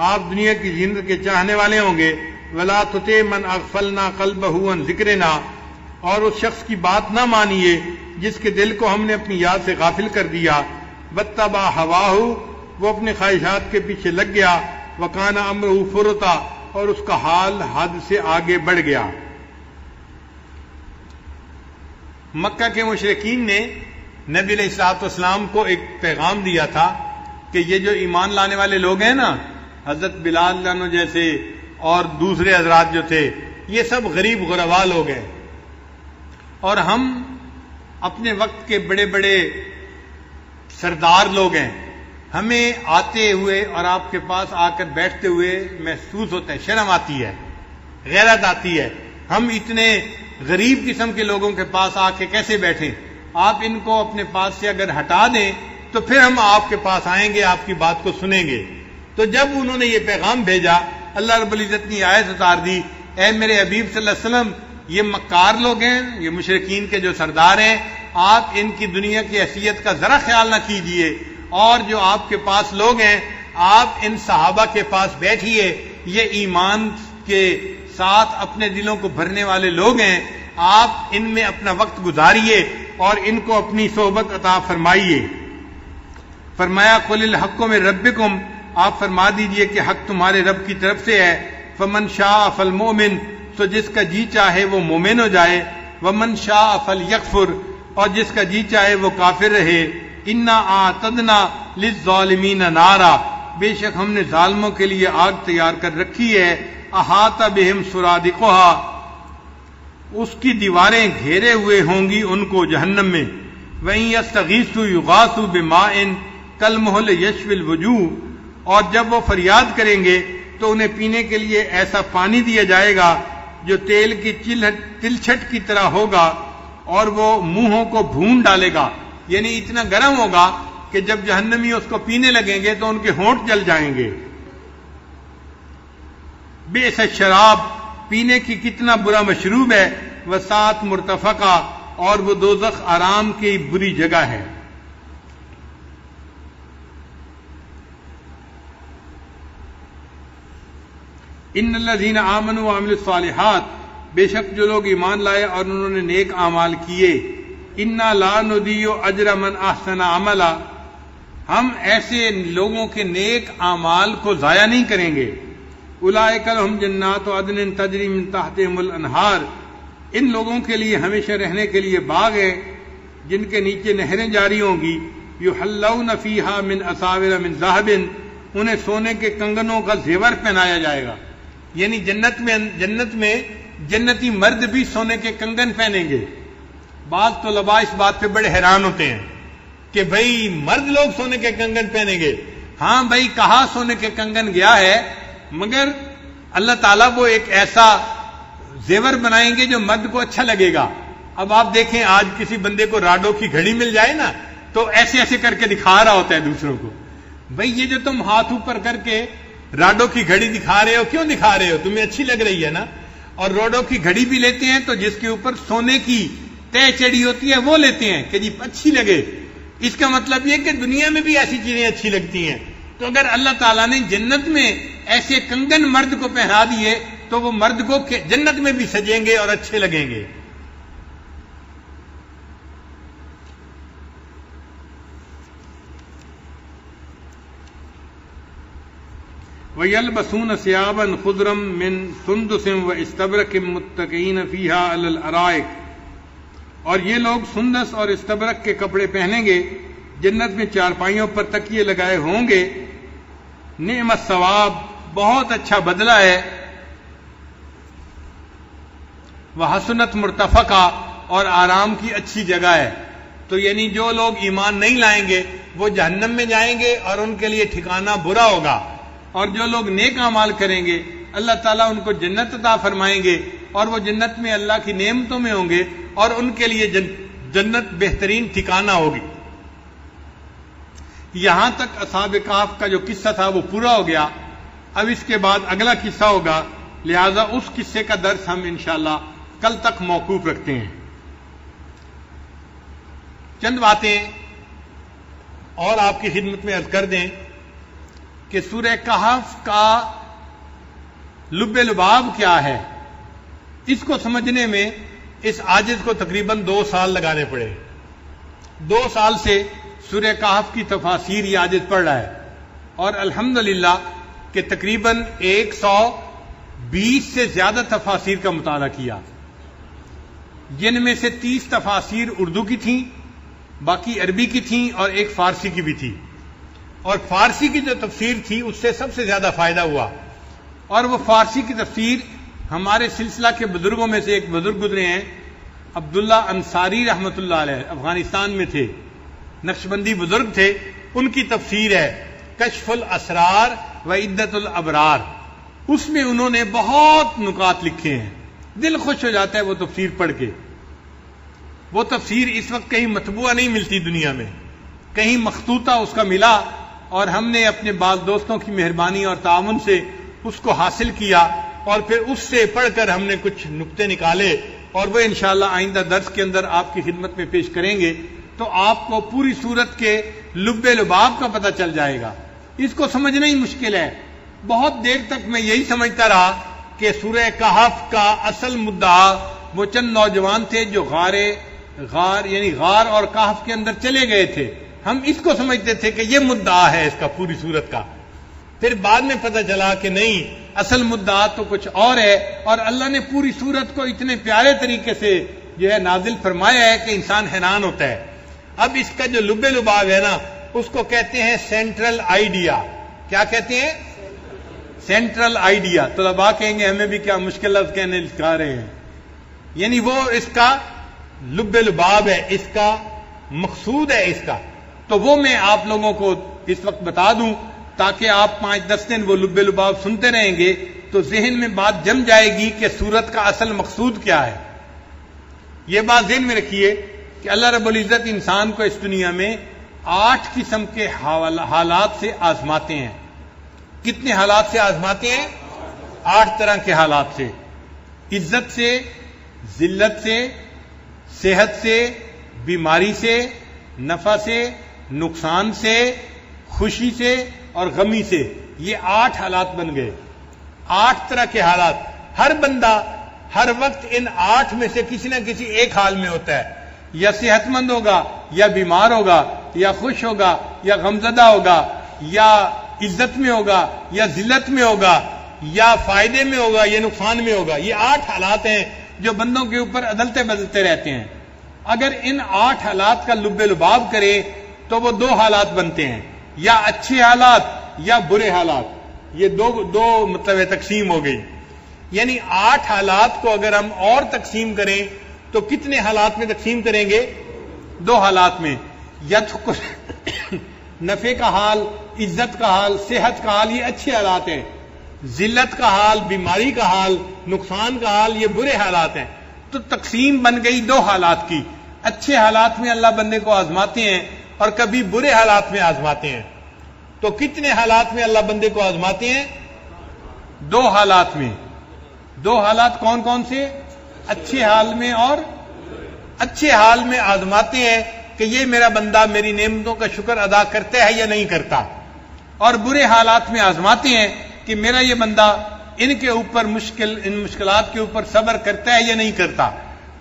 آپ دنیا کی زینت کے چاہنے والے ہوں گے۔ وَلَا تُطِعْ مَنْ أَغْفَلْنَا قَلْبَهُ عَنْ ذِكْرِنَا، اور اس شخص کی بات نہ مانیے جس کے دل کو ہم نے اپنی یاد سے غافل کر دیا۔ وَاتَّبَعَ هَوَاهُ، وہ اپنے خواہشات کے پیچھے لگ گیا۔ وَكَانَ أَمْرُهُ فُرُطًا، اور اس کا حال حد سے آگے بڑھ گیا۔ مکہ کے مشرکین نے نبی علیہ الصلوۃ والسلام کو ایک پیغام دیا تھا کہ یہ جو ایمان لانے والے لوگ ہیں نا، حضرت بلال عنہ جیسے اور دوسرے حضرات جو تھے، یہ سب غریب غربا لوگ ہیں، اور ہم اپنے وقت کے بڑے بڑے سردار لوگ ہیں، ہمیں آتے ہوئے اور آپ کے پاس آ کر بیٹھتے ہوئے محسوس ہوتا ہے، شرم آتی ہے، غیرت آتی ہے، ہم اتنے غریب قسم کے لوگوں کے پاس آ کے کیسے بیٹھیں؟ آپ ان کو اپنے پاس سے اگر ہٹا دیں تو پھر ہم آپ کے پاس آئیں گے، آپ کی بات کو سنیں گے۔ تو جب انہوں نے یہ پیغام بھیجا، اللہ رب العزت نے آیت اتار دی، اے میرے حبیب صلی اللہ علیہ وسلم، یہ مکار لوگ ہیں، یہ مشرکین کے جو سردار ہیں، آپ ان کی دنیا کی حیثیت کا ذرا خیال نہ کیجئے، اور جو آپ کے پاس لوگ ہیں، آپ ان صحابہ کے پاس بیٹھیے، یہ ایمان کے ساتھ اپنے دلوں کو بھرنے والے لوگ ہیں، آپ ان میں اپنا وقت گزاریے اور ان کو اپنی صحبت عطا فرمائیے۔ فرمایا قل الحق من ربکم، آپ فرما دیجئے کہ حق تمہارے رب کی طرف سے ہے، فمن شاء فالمؤمن، تو جس کا جی چاہے وہ مومن ہو جائے، ومن شاء فلیکفر، اور جس کا جی چاہے وہ کافر رہے، انا اعتدنا للظالمین نارا، بے شک ہم نے ظالموں کے لیے آگ تیار کر رکھی ہے، احاط بہم سرادقها، اس کی دیواریں گھیرے ہوئے ہوں گی ان کو جہنم میں، وَإِن يَسْتَغِيثُوا يُغَاثُوا بِمَاءٍ كَالْمُهْلِ يَشْوِي الْوُجُوهَ، اور جب وہ فریاد کریں گے تو انہیں پینے کے لیے ایسا پانی دیا جائے گا جو تیل کی تلچھٹ کی طرح ہوگا، اور وہ منہوں کو بھون ڈالے گا، یعنی اتنا گرم ہوگا کہ جب جہنمی اس کو پینے لگیں گے تو ان کے ہونٹ جل جائیں گے۔ بئس الشراب، پینے کی کتنا برا مشروب ہے، وساعت مرتفقہ، اور وہ دوزخ آرام کی بری جگہ ہے۔ ان الذین آمنوا وعملوا الصالحات، بے شک جو لوگ ایمان لائے اور انہوں نے نیک اعمال کیے، انا لا نضیع اجر من احسن عملا، ہم ایسے لوگوں کے نیک اعمال کو ضائع نہیں کریں گے۔ اولئک لہم جنات عدن تجری من تحتہم الانہار، ان لوگوں کے لیے ہمیشہ رہنے کے لیے باغ ہے جن کے نیچے نہریں جاری ہوں گی، یحلون فیہا من اساور من ذہب، انہیں سونے کے کنگنوں کا زیور پہنایا جائے گا، یعنی جنت میں جنتی مرد بھی سونے کے کنگن پہنیں گے۔ بعض طلباء اس بات پہ بڑے حیران ہوتے ہیں کہ بھئی مرد لوگ سونے کے کنگن پہنیں گے۔ ہاں بھئی، کہا سونے کے کنگن گیا ہے، مگر اللہ تعالیٰ وہ ایک ایسا زیور بنائیں گے جو مرد کو اچھا لگے گا۔ اب آپ دیکھیں، آج کسی بندے کو راڈو کی گھڑی مل جائے نا تو ایسے ایسے کر کے دکھا رہا ہوتا ہے دوسروں کو، بھئی یہ جو تم ہاتھ اوپر کر کے راڈو کی گھڑی دکھا رہے ہو، کیوں دکھا رہے ہو؟ تمہیں اچھی لگ رہی ہے نا۔ اور روڈو کی گھڑی بھی لیتے ہیں تو جس کے اوپر سونے کی تہ چڑی ہوتی ہے وہ لیتے ہیں کہ جی اچھی لگے۔ اس کا مطلب یہ کہ دنیا میں بھی ایسی چیزیں اچھی لگتی ہیں۔ تو اگر اللہ تعالیٰ نے جنت میں ایسے کنگن مرد کو پہنا دیے تو وہ مرد کو جنت میں بھی سجیں گے اور اچھے لگیں گے۔ وَيَلْبَسُونَ ثِيَابًا خُضْرًا مِّن سُنْدُسٍ وَإِسْتَبْرَقٍ مُّتَّكِئِينَ فِيهَا عَلَى الْأَرَائِكِ، اور یہ لوگ سندس اور استبرق کے کپڑے پہنیں گے، جنت میں چارپائیوں پر تکیے لگائے ہوں گے۔ نعم الثواب، بہت اچھا بدلہ ہے۔ وحسنت مرتفقہ، اور آرام کی اچھی جگہ ہے۔ تو یعنی جو لوگ ایمان نہیں لائیں گے وہ جہنم میں جائیں گے اور ان کے لیے ٹھکانہ برا ہوگا، اور جو لوگ نیک اعمال کریں گے اللہ تعالیٰ ان کو جنت عطا فرمائیں گے، اور وہ جنت میں اللہ کی نعمتوں میں ہوں گے، اور ان کے لیے جنت بہترین ٹھکانہ ہوگی۔ یہاں تک اصحاب کہف کا جو قصہ تھا وہ پورا ہو گیا۔ اب اس کے بعد اگلا قصہ ہوگا، لہذا اس قصے کا درس ہم انشاءاللہ کل تک موقوف رکھتے ہیں۔ چند باتیں اور آپ کی خدمت میں عرض کر دیں کہ سورہ کہف کا لب لباب کیا ہے، اس کو سمجھنے میں اس عاجز کو تقریباً 2 سال لگانے پڑے۔ 2 سال سے سورہ کہف کی تفاسیر یہ عاجز پڑھ رہا ہے، اور الحمدللہ کہ تقریباً 20 سے زیادہ تفاسیر کا مطالعہ کیا، جن میں سے 30 تفاسیر اردو کی تھیں، باقی عربی کی تھیں اور ایک فارسی کی بھی تھی، اور فارسی کی جو تفسیر تھی اس سے سب سے زیادہ فائدہ ہوا، اور وہ فارسی کی تفسیر ہمارے سلسلہ کے بزرگوں میں سے ایک بزرگ گزرے ہیں، عبداللہ انصاری رحمۃ اللہ علیہ، افغانستان میں تھے، نقشبندی بزرگ تھے، ان کی تفسیر ہے کشف الاسرار و عدت الابرار، اس میں انہوں نے بہت نکات لکھے ہیں، دل خوش ہو جاتا ہے وہ تفسیر پڑھ کے۔ وہ تفسیر اس وقت کہیں مطبوعہ نہیں ملتی دنیا میں، کہیں مخطوطہ اس کا ملا، اور ہم نے اپنے بعض دوستوں کی مہربانی اور تعاون سے اس کو حاصل کیا، اور پھر اس سے پڑھ کر ہم نے کچھ نقطے نکالے، اور وہ انشاءاللہ آئندہ درس کے اندر آپ کی خدمت میں پیش کریں گے، تو آپ کو پوری صورت کے لب لباب کا پتہ چل جائے گا۔ اس کو سمجھنا ہی مشکل ہے۔ بہت دیر تک میں یہی سمجھتا رہا کہ سورہ کہف کا اصل مدعا وہ چند نوجوان تھے جو غار اور کہف کے اندر چلے گئے تھے، ہم اس کو سمجھتے تھے کہ یہ مدعا ہے اس کا پوری صورت کا۔ پھر بعد میں پتہ چلا کہ نہیں، اصل مدعا تو کچھ اور ہے، اور اللہ نے پوری صورت کو اتنے پیارے طریقے سے جو ہے نازل فرمایا ہے کہ انسان حیران ہوتا ہے۔ اب اس کا جو لب لباب ہے نا، اس کو کہتے ہیں سینٹرل آئیڈیا۔ کیا کہتے ہیں؟ Central idea. طلباء کہیں گے ہمیں بھی کیا مشکل لفظ کہنے سکھا رہے ہیں، یعنی وہ اس کا لب لباب ہے، اس کا مقصود ہے اس کا۔ تو وہ میں آپ لوگوں کو اس وقت بتا دوں تاکہ آپ 5-10 دن وہ لب لباب سنتے رہیں گے تو ذہن میں بات جم جائے گی کہ سورت کا اصل مقصود کیا ہے۔ یہ بات ذہن میں رکھیے کہ اللہ رب العزت انسان کو اس دنیا میں 8 قسم کے حالات سے آزماتے ہیں۔ کتنے حالات سے آزماتے ہیں؟ 8 طرح کے حالات سے، عزت سے، ذلت سے، صحت سے، بیماری سے، نفع سے، نقصان سے، خوشی سے اور غمی سے۔ یہ 8 حالات بن گئے، 8 طرح کے حالات۔ ہر بندہ ہر وقت ان 8 میں سے کسی نہ کسی ایک حال میں ہوتا ہے، یا صحت مند ہوگا، یا بیمار ہوگا، یا خوش ہوگا، یا غمزدہ ہوگا، یا عزت میں ہوگا، یا ذلت میں ہوگا، یا فائدے میں ہوگا، یا نقصان میں ہوگا۔ یہ 8 حالات ہیں جو بندوں کے اوپر عدلتے بدلتے رہتے ہیں۔ اگر ان 8 حالات کا لب لباب کرے تو وہ 2 حالات بنتے ہیں، یا اچھے حالات یا برے حالات۔ یہ دو مطلب تقسیم ہو گئی، یعنی 8 حالات کو اگر ہم اور تقسیم کریں تو کتنے حالات میں تقسیم کریں گے؟ 2 حالات میں۔ نفع کا حال، عزت کا حال، صحت کا حال، یہ اچھے حالات ہیں۔ ذلت کا حال، بیماری کا حال، نقصان کا حال، یہ برے حالات ہیں۔ تو تقسیم بن گئی 2 حالات کی۔ اچھے حالات میں اللہ بندے کو آزماتے ہیں اور کبھی برے حالات میں آزماتے ہیں۔ تو کتنے حالات میں اللہ بندے کو آزماتے ہیں؟ 2 حالات میں۔ 2 حالات کون کون سے؟ اچھے حال میں اور اچھے حال میں آزماتے ہیں کہ یہ میرا بندہ میری نعمتوں کا شکر ادا کرتا ہے یا نہیں کرتا، اور برے حالات میں آزماتے ہیں کہ میرا یہ بندہ ان مشکلات کے اوپر صبر کرتا ہے یا نہیں کرتا۔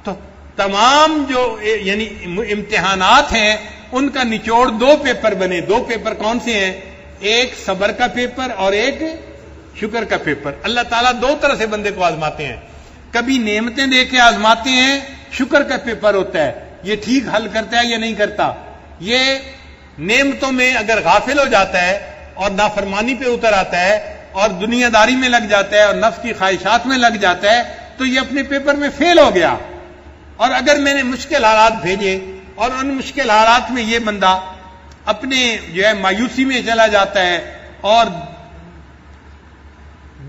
تو تمام جو یعنی امتحانات ہیں ان کا نچوڑ 2 پیپر بنے۔ 2 پیپر کون سے ہیں؟ ایک صبر کا پیپر اور ایک شکر کا پیپر۔ اللہ تعالیٰ 2 طرح سے بندے کو آزماتے ہیں، کبھی نعمتیں دے کے آزماتے ہیں، شکر کا پیپر ہوتا ہے، یہ ٹھیک حل کرتا ہے یا نہیں کرتا۔ یہ نعمتوں میں اگر غافل ہو جاتا ہے اور نافرمانی پہ اتر آتا ہے اور دنیا داری میں لگ جاتا ہے اور نفس کی خواہشات میں لگ جاتا ہے تو یہ اپنے پیپر میں فیل ہو گیا۔ اور اگر میں نے مشکل حالات بھیجے اور ان مشکل حالات میں یہ بندہ اپنے جو ہے مایوسی میں چلا جاتا ہے اور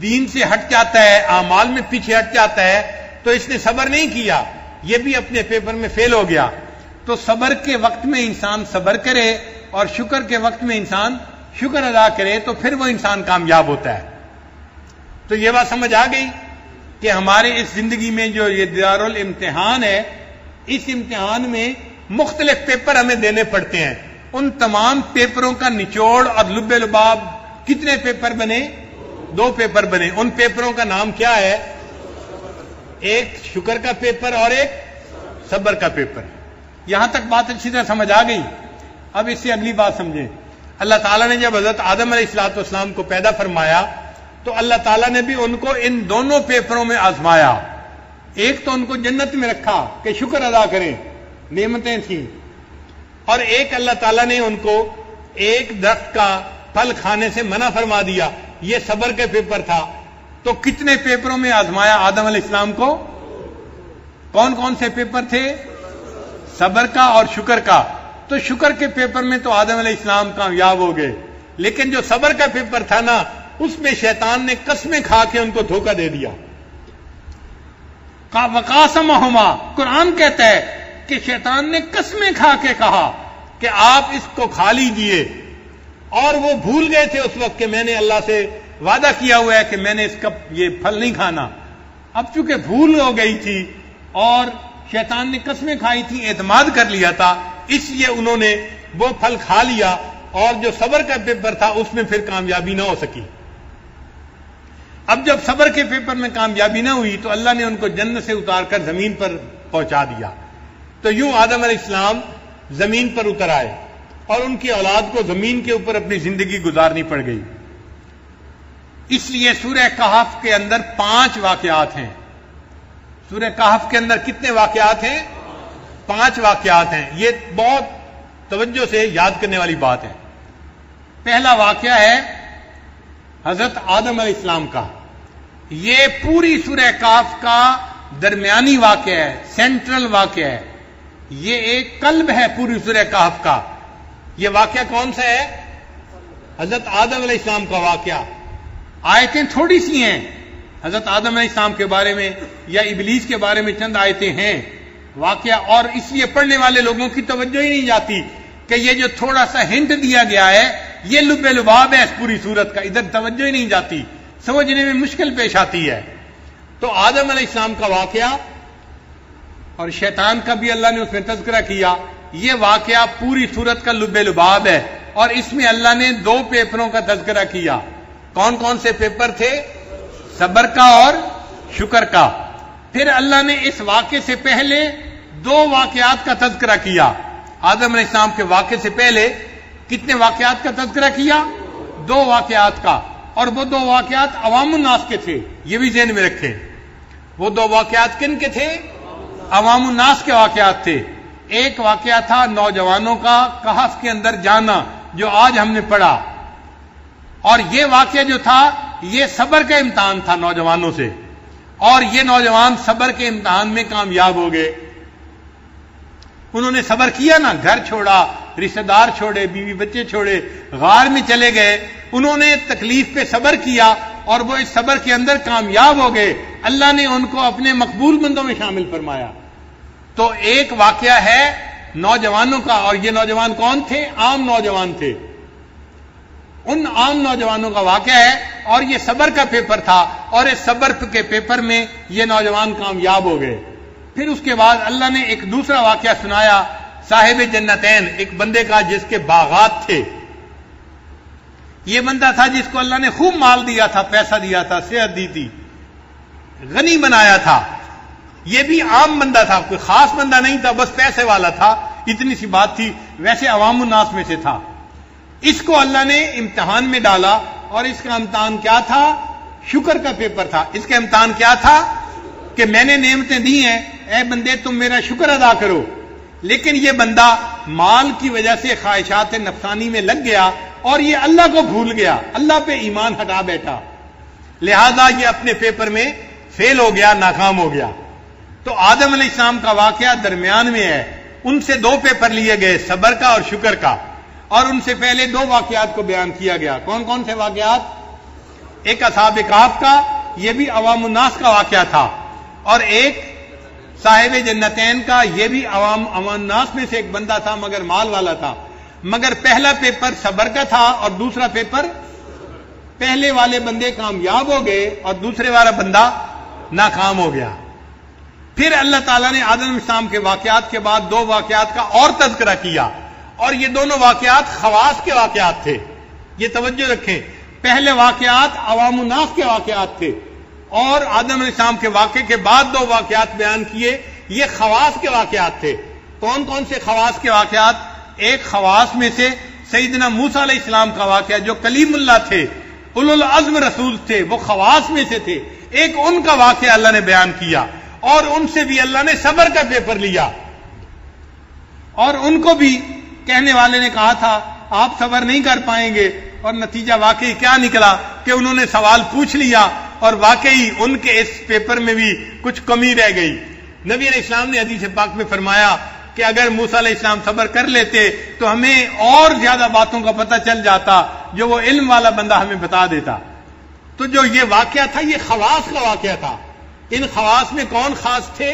دین سے ہٹ جاتا ہے، اعمال میں پیچھے ہٹ جاتا ہے، تو اس نے صبر نہیں کیا، یہ بھی اپنے پیپر میں فیل ہو گیا۔ تو صبر کے وقت میں انسان صبر کرے اور شکر کے وقت میں انسان شکر ادا کرے تو پھر وہ انسان کامیاب ہوتا ہے۔ تو یہ بات سمجھ آ گئی کہ ہمارے اس زندگی میں جو یہ دارالامتحان ہے، اس امتحان میں مختلف پیپر ہمیں دینے پڑتے ہیں۔ ان تمام پیپروں کا نچوڑ اور لب لباب کتنے پیپر بنے؟ 2 پیپر بنے۔ ان پیپروں کا نام کیا ہے؟ ایک شکر کا پیپر اور ایک صبر کا پیپر۔ یہاں تک بات اچھی طرح سمجھ آ گئی۔ اب اس سے اگلی بات سمجھیں۔ اللہ تعالیٰ نے جب حضرت آدم علیہ السلام کو پیدا فرمایا تو اللہ تعالیٰ نے بھی ان کو ان دونوں پیپروں میں آزمایا. ایک تو ان کو جنت میں رکھا کہ شکر ادا کریں، نعمتیں تھیں، اور ایک اللہ تعالیٰ نے ان کو ایک درخت کا پھل کھانے سے منع فرما دیا. یہ صبر کے پیپر تھا. تو کتنے پیپروں میں آزمایا آدم علیہ السلام کو؟ کون کون سے پیپر تھے؟ صبر کا اور شکر کا. تو شکر کے پیپر میں تو آدم علیہ السلام کامیاب ہو گئے، لیکن جو صبر کا پیپر تھا نا، اس میں شیطان نے قسمیں کھا کے ان کو دھوکہ دے دیا. وقاسمہما، قرآن کہتا ہے کہ شیطان نے قسمیں کھا کے کہا کہ آپ اس کو کھا لیجئے، اور وہ بھول گئے تھے اس وقت کہ میں نے اللہ سے وعدہ کیا ہوا ہے کہ میں نے اس کا یہ پھل نہیں کھانا. اب چونکہ بھول ہو گئی تھی اور شیطان نے قسمیں کھائی تھی، اعتماد کر لیا تھا، اس لیے انہوں نے وہ پھل کھا لیا، اور جو صبر کا پیپر تھا اس میں پھر کامیابی نہ ہو سکی. اب جب صبر کے پیپر میں کامیابی نہ ہوئی تو اللہ نے ان کو جنت سے اتار کر زمین پر پہنچا دیا. تو یوں آدم علیہ السلام زمین پر اتر آئے اور ان کی اولاد کو زمین کے اوپر اپنی زندگی گزارنی پڑ گئی. اس لیے سورہ کہف کے اندر 5 واقعات ہیں. سورہ کہف کے اندر کتنے واقعات ہیں؟ 5 واقعات ہیں. یہ بہت توجہ سے یاد کرنے والی بات ہے. پہلا واقعہ ہے حضرت آدم علیہ السلام کا. یہ پوری سورہ کہف کا درمیانی واقعہ ہے، سینٹرل واقعہ ہے. یہ ایک قلب ہے پوری سورہ کہف کا. یہ واقعہ کون سا ہے؟ حضرت آدم علیہ السلام کا واقعہ. آیتیں تھوڑی سی ہیں حضرت آدم علیہ السلام کے بارے میں یا ابلیس کے بارے میں، چند آیتیں ہیں واقعہ، اور اس لیے پڑھنے والے لوگوں کی توجہ ہی نہیں جاتی کہ یہ جو تھوڑا سا ہنٹ دیا گیا ہے یہ لب لباب ہے اس پوری سورت کا. ادھر توجہ ہی نہیں جاتی، سمجھنے میں مشکل پیش آتی ہے. تو آدم علیہ السلام کا واقعہ اور شیطان کا بھی اللہ نے اس میں تذکرہ کیا. یہ واقعہ پوری سورت کا لب لباب ہے، اور اس میں اللہ نے 2 پیپروں کا تذکرہ کیا. کون کون سے پیپر تھے؟ صبر کا اور شکر کا. پھر اللہ نے اس واقعے سے پہلے 2 واقعات کا تذکرہ کیا. آدم علیہ السلام کے واقعے سے پہلے کتنے واقعات کا تذکرہ کیا؟ 2 واقعات کا. اور وہ 2 واقعات عوام الناس کے تھے، یہ بھی ذہن میں رکھیں. وہ 2 واقعات کن کے تھے؟ عوام الناس کے واقعات تھے. ایک واقعہ تھا نوجوانوں کا کہف کے اندر جانا، جو آج ہم نے پڑھا. اور یہ واقعہ جو تھا یہ صبر کا امتحان تھا نوجوانوں سے، اور یہ نوجوان صبر کے امتحان میں کامیاب ہو گئے. انہوں نے صبر کیا نا، گھر چھوڑا، رشتہ دار چھوڑے، بیوی بچے چھوڑے، غار میں چلے گئے. انہوں نے تکلیف پہ صبر کیا اور وہ اس صبر کے اندر کامیاب ہو گئے. اللہ نے ان کو اپنے مقبول بندوں میں شامل فرمایا. تو ایک واقعہ ہے نوجوانوں کا، اور یہ نوجوان کون تھے؟ عام نوجوان تھے. ان عام نوجوانوں کا واقعہ ہے، اور یہ صبر کا پیپر تھا، اور اس صبر کے پیپر میں یہ نوجوان کامیاب ہو گئے. پھر اس کے بعد اللہ نے ایک دوسرا واقعہ سنایا صاحب جنتین، ایک بندے کا جس کے باغات تھے. یہ بندہ تھا جس کو اللہ نے خوب مال دیا تھا، پیسہ دیا تھا، صحت دی تھی، غنی بنایا تھا. یہ بھی عام بندہ تھا، کوئی خاص بندہ نہیں تھا، بس پیسے والا تھا، اتنی سی بات تھی. ویسے عوام الناس میں سے تھا. اس کو اللہ نے امتحان میں ڈالا، اور اس کا امتحان کیا تھا؟ شکر کا پیپر تھا. اس کا امتحان کیا تھا؟ کہ میں نے نعمتیں دی ہیں، اے بندے تم میرا شکر ادا کرو. لیکن یہ بندہ مال کی وجہ سے خواہشات نفسانی میں لگ گیا، اور یہ اللہ کو بھول گیا، اللہ پہ ایمان ہٹا بیٹھا. لہذا یہ اپنے پیپر میں فیل ہو گیا، ناکام ہو گیا. تو آدم علیہ السلام کا واقعہ درمیان میں ہے. ان سے 2 پیپر لیے گئے، صبر کا اور شکر کا. اور ان سے پہلے 2 واقعات کو بیان کیا گیا. کون کون سے واقعات؟ ایک اصحاب کہف کا، یہ بھی عوام الناس کا واقعہ تھا. اور ایک صاحب جنتین کا، یہ بھی عوام الناس میں سے ایک بندہ تھا، مگر مال والا تھا. مگر پہلا پیپر صبر کا تھا، اور دوسرا پیپر، پہلے والے بندے کامیاب ہو گئے اور دوسرے والا بندہ ناکام ہو گیا. پھر اللہ تعالیٰ نے آدم علیہ السلام کے واقعات کے بعد 2 واقعات کا اور تذکرہ کیا، اور یہ دونوں واقعات خواص کے واقعات تھے. یہ توجہ رکھیں، پہلے واقعات عوام الناس کے واقعات تھے، اور آدم علیہ السلام کے واقعے کے بعد 2 واقعات بیان کیے، یہ خواص کے واقعات تھے. کون کون سے خواص کے واقعات؟ ایک خواص میں سے سیدنا موسیٰ علیہ السلام کا واقعہ، جو کلیم اللہ تھے، اولو العزم رسول تھے، وہ خواص میں سے تھے، ایک ان کا واقعہ اللہ نے بیان کیا، اور ان سے بھی اللہ نے صبر کا پیپر لیا، اور ان کو بھی کہنے والے نے کہا تھا آپ صبر نہیں کر پائیں گے، اور نتیجہ واقعی کیا نکلا کہ انہوں نے سوال پوچھ لیا، اور واقعی ان کے اس پیپر میں بھی کچھ کمی رہ گئی۔ نبی علیہ السلام نے حدیث پاک میں فرمایا کہ اگر موسیٰ علیہ السلام صبر کر لیتے تو ہمیں اور زیادہ باتوں کا پتہ چل جاتا جو وہ علم والا بندہ ہمیں بتا دیتا۔ تو جو یہ واقعہ تھا یہ خواص کا واقعہ تھا۔ ان خواص میں کون خاص تھے؟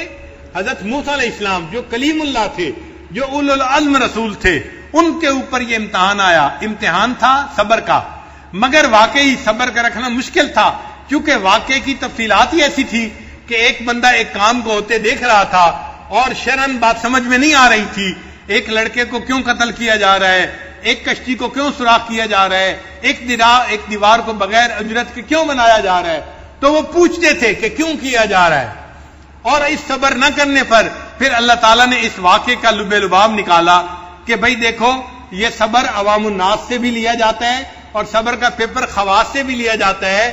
حضرت موسیٰ علیہ السلام جو کلیم اللہ تھے، جو اولو العزم رسول تھے، ان کے اوپر یہ امتحان آیا۔ امتحان تھا صبر کا، مگر واقعی صبر کا رکھنا مشکل تھا، کیونکہ واقعے کی تفصیلات ہی ایسی تھی کہ ایک بندہ ایک کام کو ہوتے دیکھ رہا تھا اور شرعاً بات سمجھ میں نہیں آ رہی تھی۔ ایک لڑکے کو کیوں قتل کیا جا رہا ہے، ایک کشتی کو کیوں سوراخ کیا جا رہا ہے، ایک دیوار کو بغیر اجرت کے کیوں بنایا جا رہا ہے، تو وہ پوچھتے تھے کہ کیوں کیا جا رہا ہے۔ اور اس صبر نہ کرنے پر پھر اللہ تعالیٰ نے اس واقعے کا لب لباب نکالا کہ بھئی دیکھو یہ صبر عوام الناس سے بھی لیا جاتا ہے اور صبر کا پیپر خواص سے بھی لیا جاتا ہے۔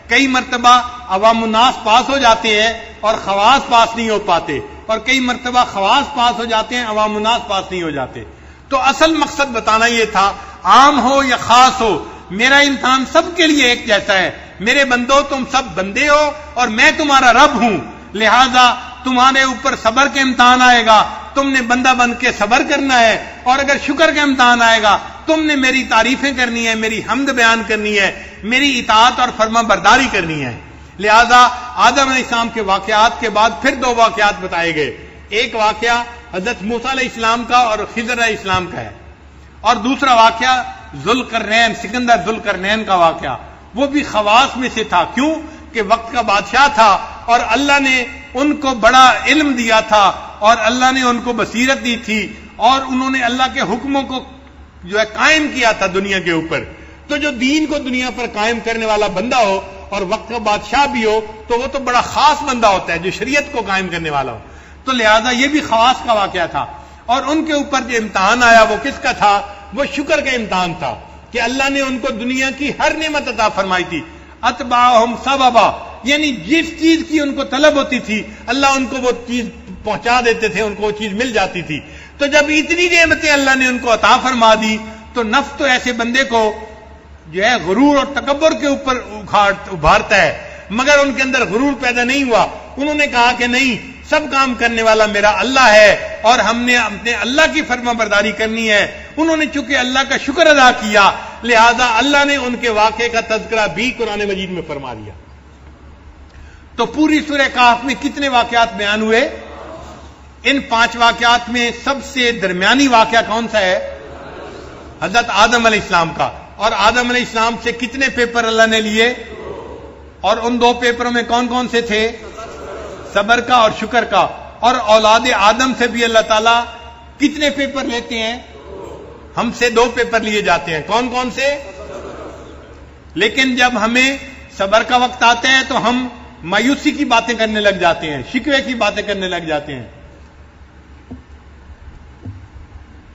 کئی مرتبہ عوام الناس پاس ہو جاتے ہیں اور خواص پاس نہیں ہو پاتے، اور کئی مرتبہ خواص پاس ہو جاتے ہیں، عوام الناس پاس نہیں ہو جاتے۔ تو اصل مقصد بتانا یہ تھا، عام ہو یا خاص ہو، میرا امتحان سب کے لیے ایک جیسا ہے۔ میرے بندو تم سب بندے ہو اور میں تمہارا رب ہوں، لہذا تمہارے اوپر صبر کے امتحان آئے گا، تم نے بندہ بن کے صبر کرنا ہے، اور اگر شکر کا امتحان آئے گا تم نے میری تعریفیں کرنی ہے، میری حمد بیان کرنی ہے، میری اطاعت اور فرما برداری کرنی ہے۔ لہذا آدم علیہ السلام کے واقعات کے بعد پھر دو واقعات بتائے گئے، ایک واقعہ حضرت موسیٰ علیہ السلام کا اور خضر علیہ السلام کا ہے، اور دوسرا واقعہ ذوالقرنین، سکندر ذوالقرنین کا واقعہ، وہ بھی خواص میں سے تھا۔ کیوں کہ وقت کا بادشاہ تھا اور اللہ نے ان کو بڑا علم دیا تھا اور اللہ نے ان کو بصیرت دی تھی، اور انہوں نے اللہ کے حکموں کو جو ہے قائم کیا تھا دنیا کے اوپر۔ تو جو دین کو دنیا پر قائم کرنے والا بندہ ہو اور وقت کا بادشاہ بھی ہو تو وہ تو بڑا خاص بندہ ہوتا ہے جو شریعت کو قائم کرنے والا ہو۔ تو لہذا یہ بھی خواص کا واقعہ تھا، اور ان کے اوپر جو امتحان آیا وہ کس کا تھا؟ وہ شکر کا امتحان تھا کہ اللہ نے ان کو دنیا کی ہر نعمت عطا فرمائی تھی۔ اتبعہم سببا، یعنی جس چیز کی ان کو طلب ہوتی تھی اللہ ان کو وہ چیز پہنچا دیتے تھے، ان کو وہ چیز مل جاتی تھی۔ تو جب اتنی نعمتیں اللہ نے ان کو عطا فرما دی تو نفس تو ایسے بندے کو جو ہے غرور اور تکبر کے اوپر ابھارتا ہے، مگر ان کے اندر غرور پیدا نہیں ہوا۔ انہوں نے کہا کہ نہیں، سب کام کرنے والا میرا اللہ ہے اور ہم نے اپنے اللہ کی فرما برداری کرنی ہے۔ انہوں نے چونکہ اللہ کا شکر ادا کیا، لہذا اللہ نے ان کے واقعے کا تذکرہ بھی قرآن مجید میں فرما دیا۔ تو پوری سورہ کہف میں کتنے واقعات بیان ہوئے؟ ان 5 واقعات میں سب سے درمیانی واقعہ کون سا ہے؟ حضرت آدم علیہ السلام کا۔ اور آدم علیہ السلام سے کتنے پیپر اللہ نے لیے؟ اور ان 2 پیپروں میں کون کون سے تھے؟ صبر کا اور شکر کا۔ اور اولاد آدم سے بھی اللہ تعالیٰ کتنے پیپر لیتے ہیں؟ ہم سے 2 پیپر لیے جاتے ہیں۔ کون کون سے؟ لیکن جب ہمیں صبر کا وقت آتا ہے تو ہم مایوسی کی باتیں کرنے لگ جاتے ہیں، شکوے کی باتیں کرنے لگ جاتے ہیں۔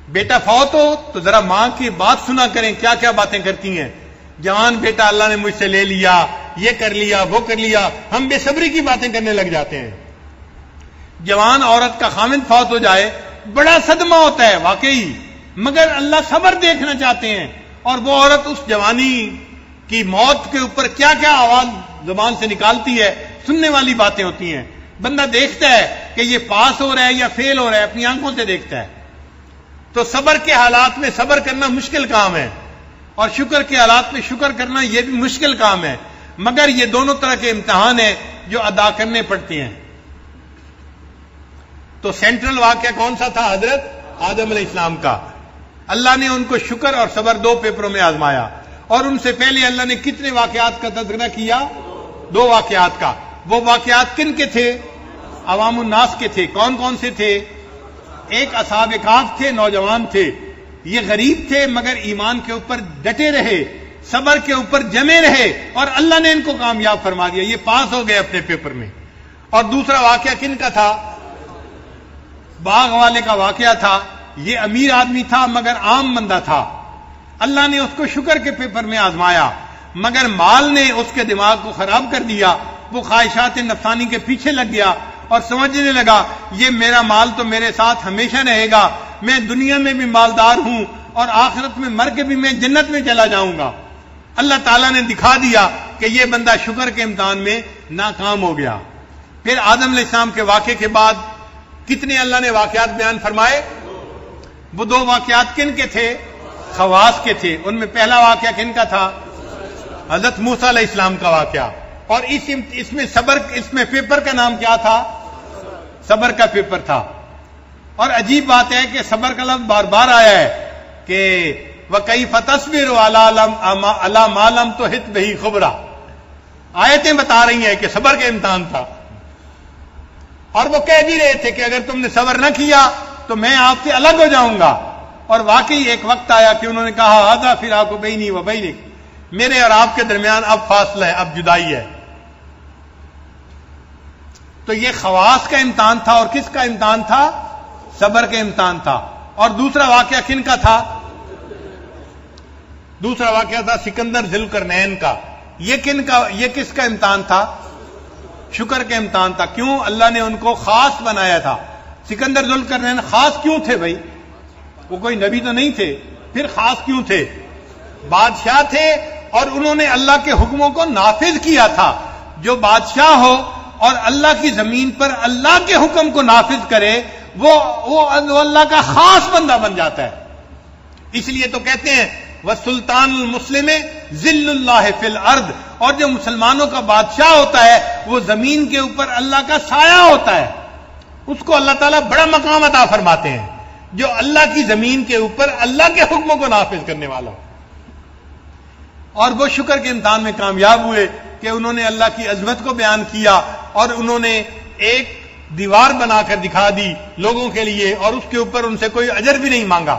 بیٹا فوت ہو تو ذرا ماں کی بات سنا کریں، کیا کیا باتیں کرتی ہیں۔ جوان بیٹا اللہ نے مجھ سے لے لیا، یہ کر لیا، وہ کر لیا، ہم بے صبری کی باتیں کرنے لگ جاتے ہیں۔ جوان عورت کا خامند فوت ہو جائے بڑا صدمہ ہوتا ہے واقعی، مگر اللہ صبر دیکھنا چاہتے ہیں، اور وہ عورت اس جوانی کی موت کے اوپر کیا کیا آواز زبان سے نکالتی ہے، سننے والی باتیں ہوتی ہیں۔ بندہ دیکھتا ہے کہ یہ پاس ہو رہا ہے یا فیل ہو رہا ہے، اپنی آنکھوں سے دیکھتا ہے۔ تو صبر کے حالات میں صبر کرنا مشکل کام ہے، اور شکر کے حالات میں شکر کرنا یہ بھی مشکل کام ہے، مگر یہ دونوں طرح کے امتحان ہیں جو ادا کرنے پڑتے ہیں۔ تو سینٹرل واقعہ کون سا تھا؟ حضرت آدم علیہ السلام کا۔ اللہ نے ان کو شکر اور صبر 2 پیپروں میں آزمایا، اور ان سے پہلے اللہ نے کتنے واقعات کا تذکرہ کیا؟ 2 واقعات کا۔ وہ واقعات کن کے تھے؟ عوام الناس کے تھے۔ کون کون سے تھے؟ ایک اصحاب کہف تھے، نوجوان تھے، یہ غریب تھے مگر ایمان کے اوپر ڈٹے رہے، صبر کے اوپر جمے رہے، اور اللہ نے ان کو کامیاب فرما دیا، یہ پاس ہو گئے اپنے پیپر میں۔ اور دوسرا واقعہ کن کا تھا؟ باغ والے کا واقعہ تھا۔ یہ امیر آدمی تھا مگر عام بندہ تھا، اللہ نے اس کو شکر کے پیپر میں آزمایا، مگر مال نے اس کے دماغ کو خراب کر دیا. وہ خواہشات نفسانی کے پیچھے لگ گیا اور سمجھنے لگا یہ میرا مال تو میرے ساتھ ہمیشہ رہے گا, میں دنیا میں بھی مالدار ہوں اور آخرت میں مر کے بھی میں جنت میں چلا جاؤں گا. اللہ تعالیٰ نے دکھا دیا کہ یہ بندہ شکر کے امتحان میں ناکام ہو گیا. پھر آدم علیہ السلام کے واقعے کے بعد کتنے اللہ نے واقعات بیان فرمائے؟ وہ 2 واقعات کن کے تھے؟ خواص کے تھے. ان میں پہلا واقعہ کن کا تھا؟ حضرت موسیٰ علیہ السلام کا واقعہ. اور اس میں صبر, اس میں پیپر کا نام کیا تھا؟ صبر کا پیپر تھا. اور عجیب بات ہے کہ صبر کا لفظ بار بار آیا ہے کہ وَكَيْفَ تَصْبِرُ عَلَىٰ مَا لَمْ تُحِطْ بِهِ خُبْرًا. آیتیں بتا رہی ہیں کہ صبر کا امتحان تھا. اور وہ کہہ بھی رہے تھے کہ اگر تم نے صبر نہ کیا تو میں آپ سے الگ ہو جاؤں گا. اور واقعی ایک وقت آیا کہ انہوں نے کہا هَذَا فِرَاقُ بَيْنِي وَبَيْنِكَ, میرے اور آپ کے درمیان اب فاصلہ ہے, اب جدائی ہے. تو یہ خواص کا امتحان تھا. اور کس کا امتحان تھا؟ صبر کا امتحان تھا. اور دوسرا واقعہ کن کا تھا؟ دوسرا واقعہ تھا سکندر ذوالقرنین کا. یہ کس کا امتحان تھا؟ شکر کا امتحان تھا. کیوں؟ اللہ نے ان کو خاص بنایا تھا. سکندر ذوالقرنین خاص کیوں تھے بھائی؟ وہ کوئی نبی تو نہیں تھے. پھر خاص کیوں تھے؟ بادشاہ تھے اور انہوں نے اللہ کے حکموں کو نافذ کیا تھا. جو بادشاہ ہو اور اللہ کی زمین پر اللہ کے حکم کو نافذ کرے وہ اللہ کا خاص بندہ بن جاتا ہے. اس لیے تو کہتے ہیں وَالسُّلْطَانُ الْمُسْلِمِ ذِلُّ اللَّهِ فِي الْأَرْضِ. اور جو مسلمانوں کا بادشاہ ہوتا ہے وہ زمین کے اوپر اللہ کا سایہ ہوتا ہے. اس کو اللہ تعالیٰ بڑا مقام عطا فرماتے ہیں جو اللہ کی زمین کے اوپر اللہ کے حکموں کو نافذ کرنے والا ہو. اور وہ شکر کے امتحان میں کامیاب ہوئے کہ انہوں نے اللہ کی عظمت کو بیان کیا اور انہوں نے ایک دیوار بنا کر دکھا دی لوگوں کے لیے اور اس کے اوپر ان سے کوئی اجر بھی نہیں مانگا.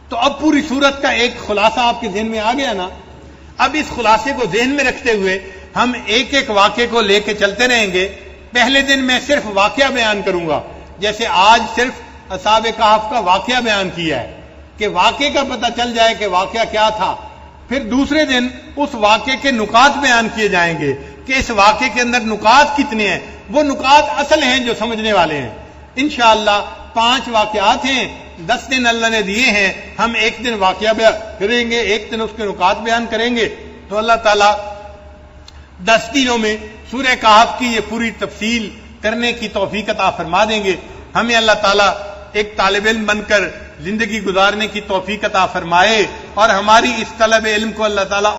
تو اب پوری صورت کا ایک خلاصہ آپ کے ذہن میں آ گیا نا. اب اس خلاصے کو ذہن میں رکھتے ہوئے ہم ایک ایک واقعے کو لے کے چلتے رہیں گے. پہلے دن میں صرف واقعہ بیان کروں گا, جیسے آج صرف اصحاب کہف کا واقعہ بیان کیا ہے کہ واقعے کا پتہ چل جائے کہ واقعہ کیا تھا. پھر دوسرے دن اس واقعے کے نکات بیان کیے جائیں گے کہ اس واقعے کے اندر نکات کتنے ہیں. وہ نکات اصل ہیں جو سمجھنے والے ہیں. انشاءاللہ 5 واقعات ہیں, 10 دن اللہ نے دیے ہیں. ہم ایک دن واقعہ بیان کریں گے, ایک دن اس کے نکات بیان کریں گے. تو اللہ تعالیٰ 10 دنوں میں سورہ کہف کی یہ پوری تفصیل کرنے کی توفیق عطا فرما دیں گے. ہمیں اللہ تعالیٰ ایک طالب علم بن کر زندگی گزارنے کی توفیق عطا فرمائے اور ہماری اس طلب علم کو اللہ تعالیٰ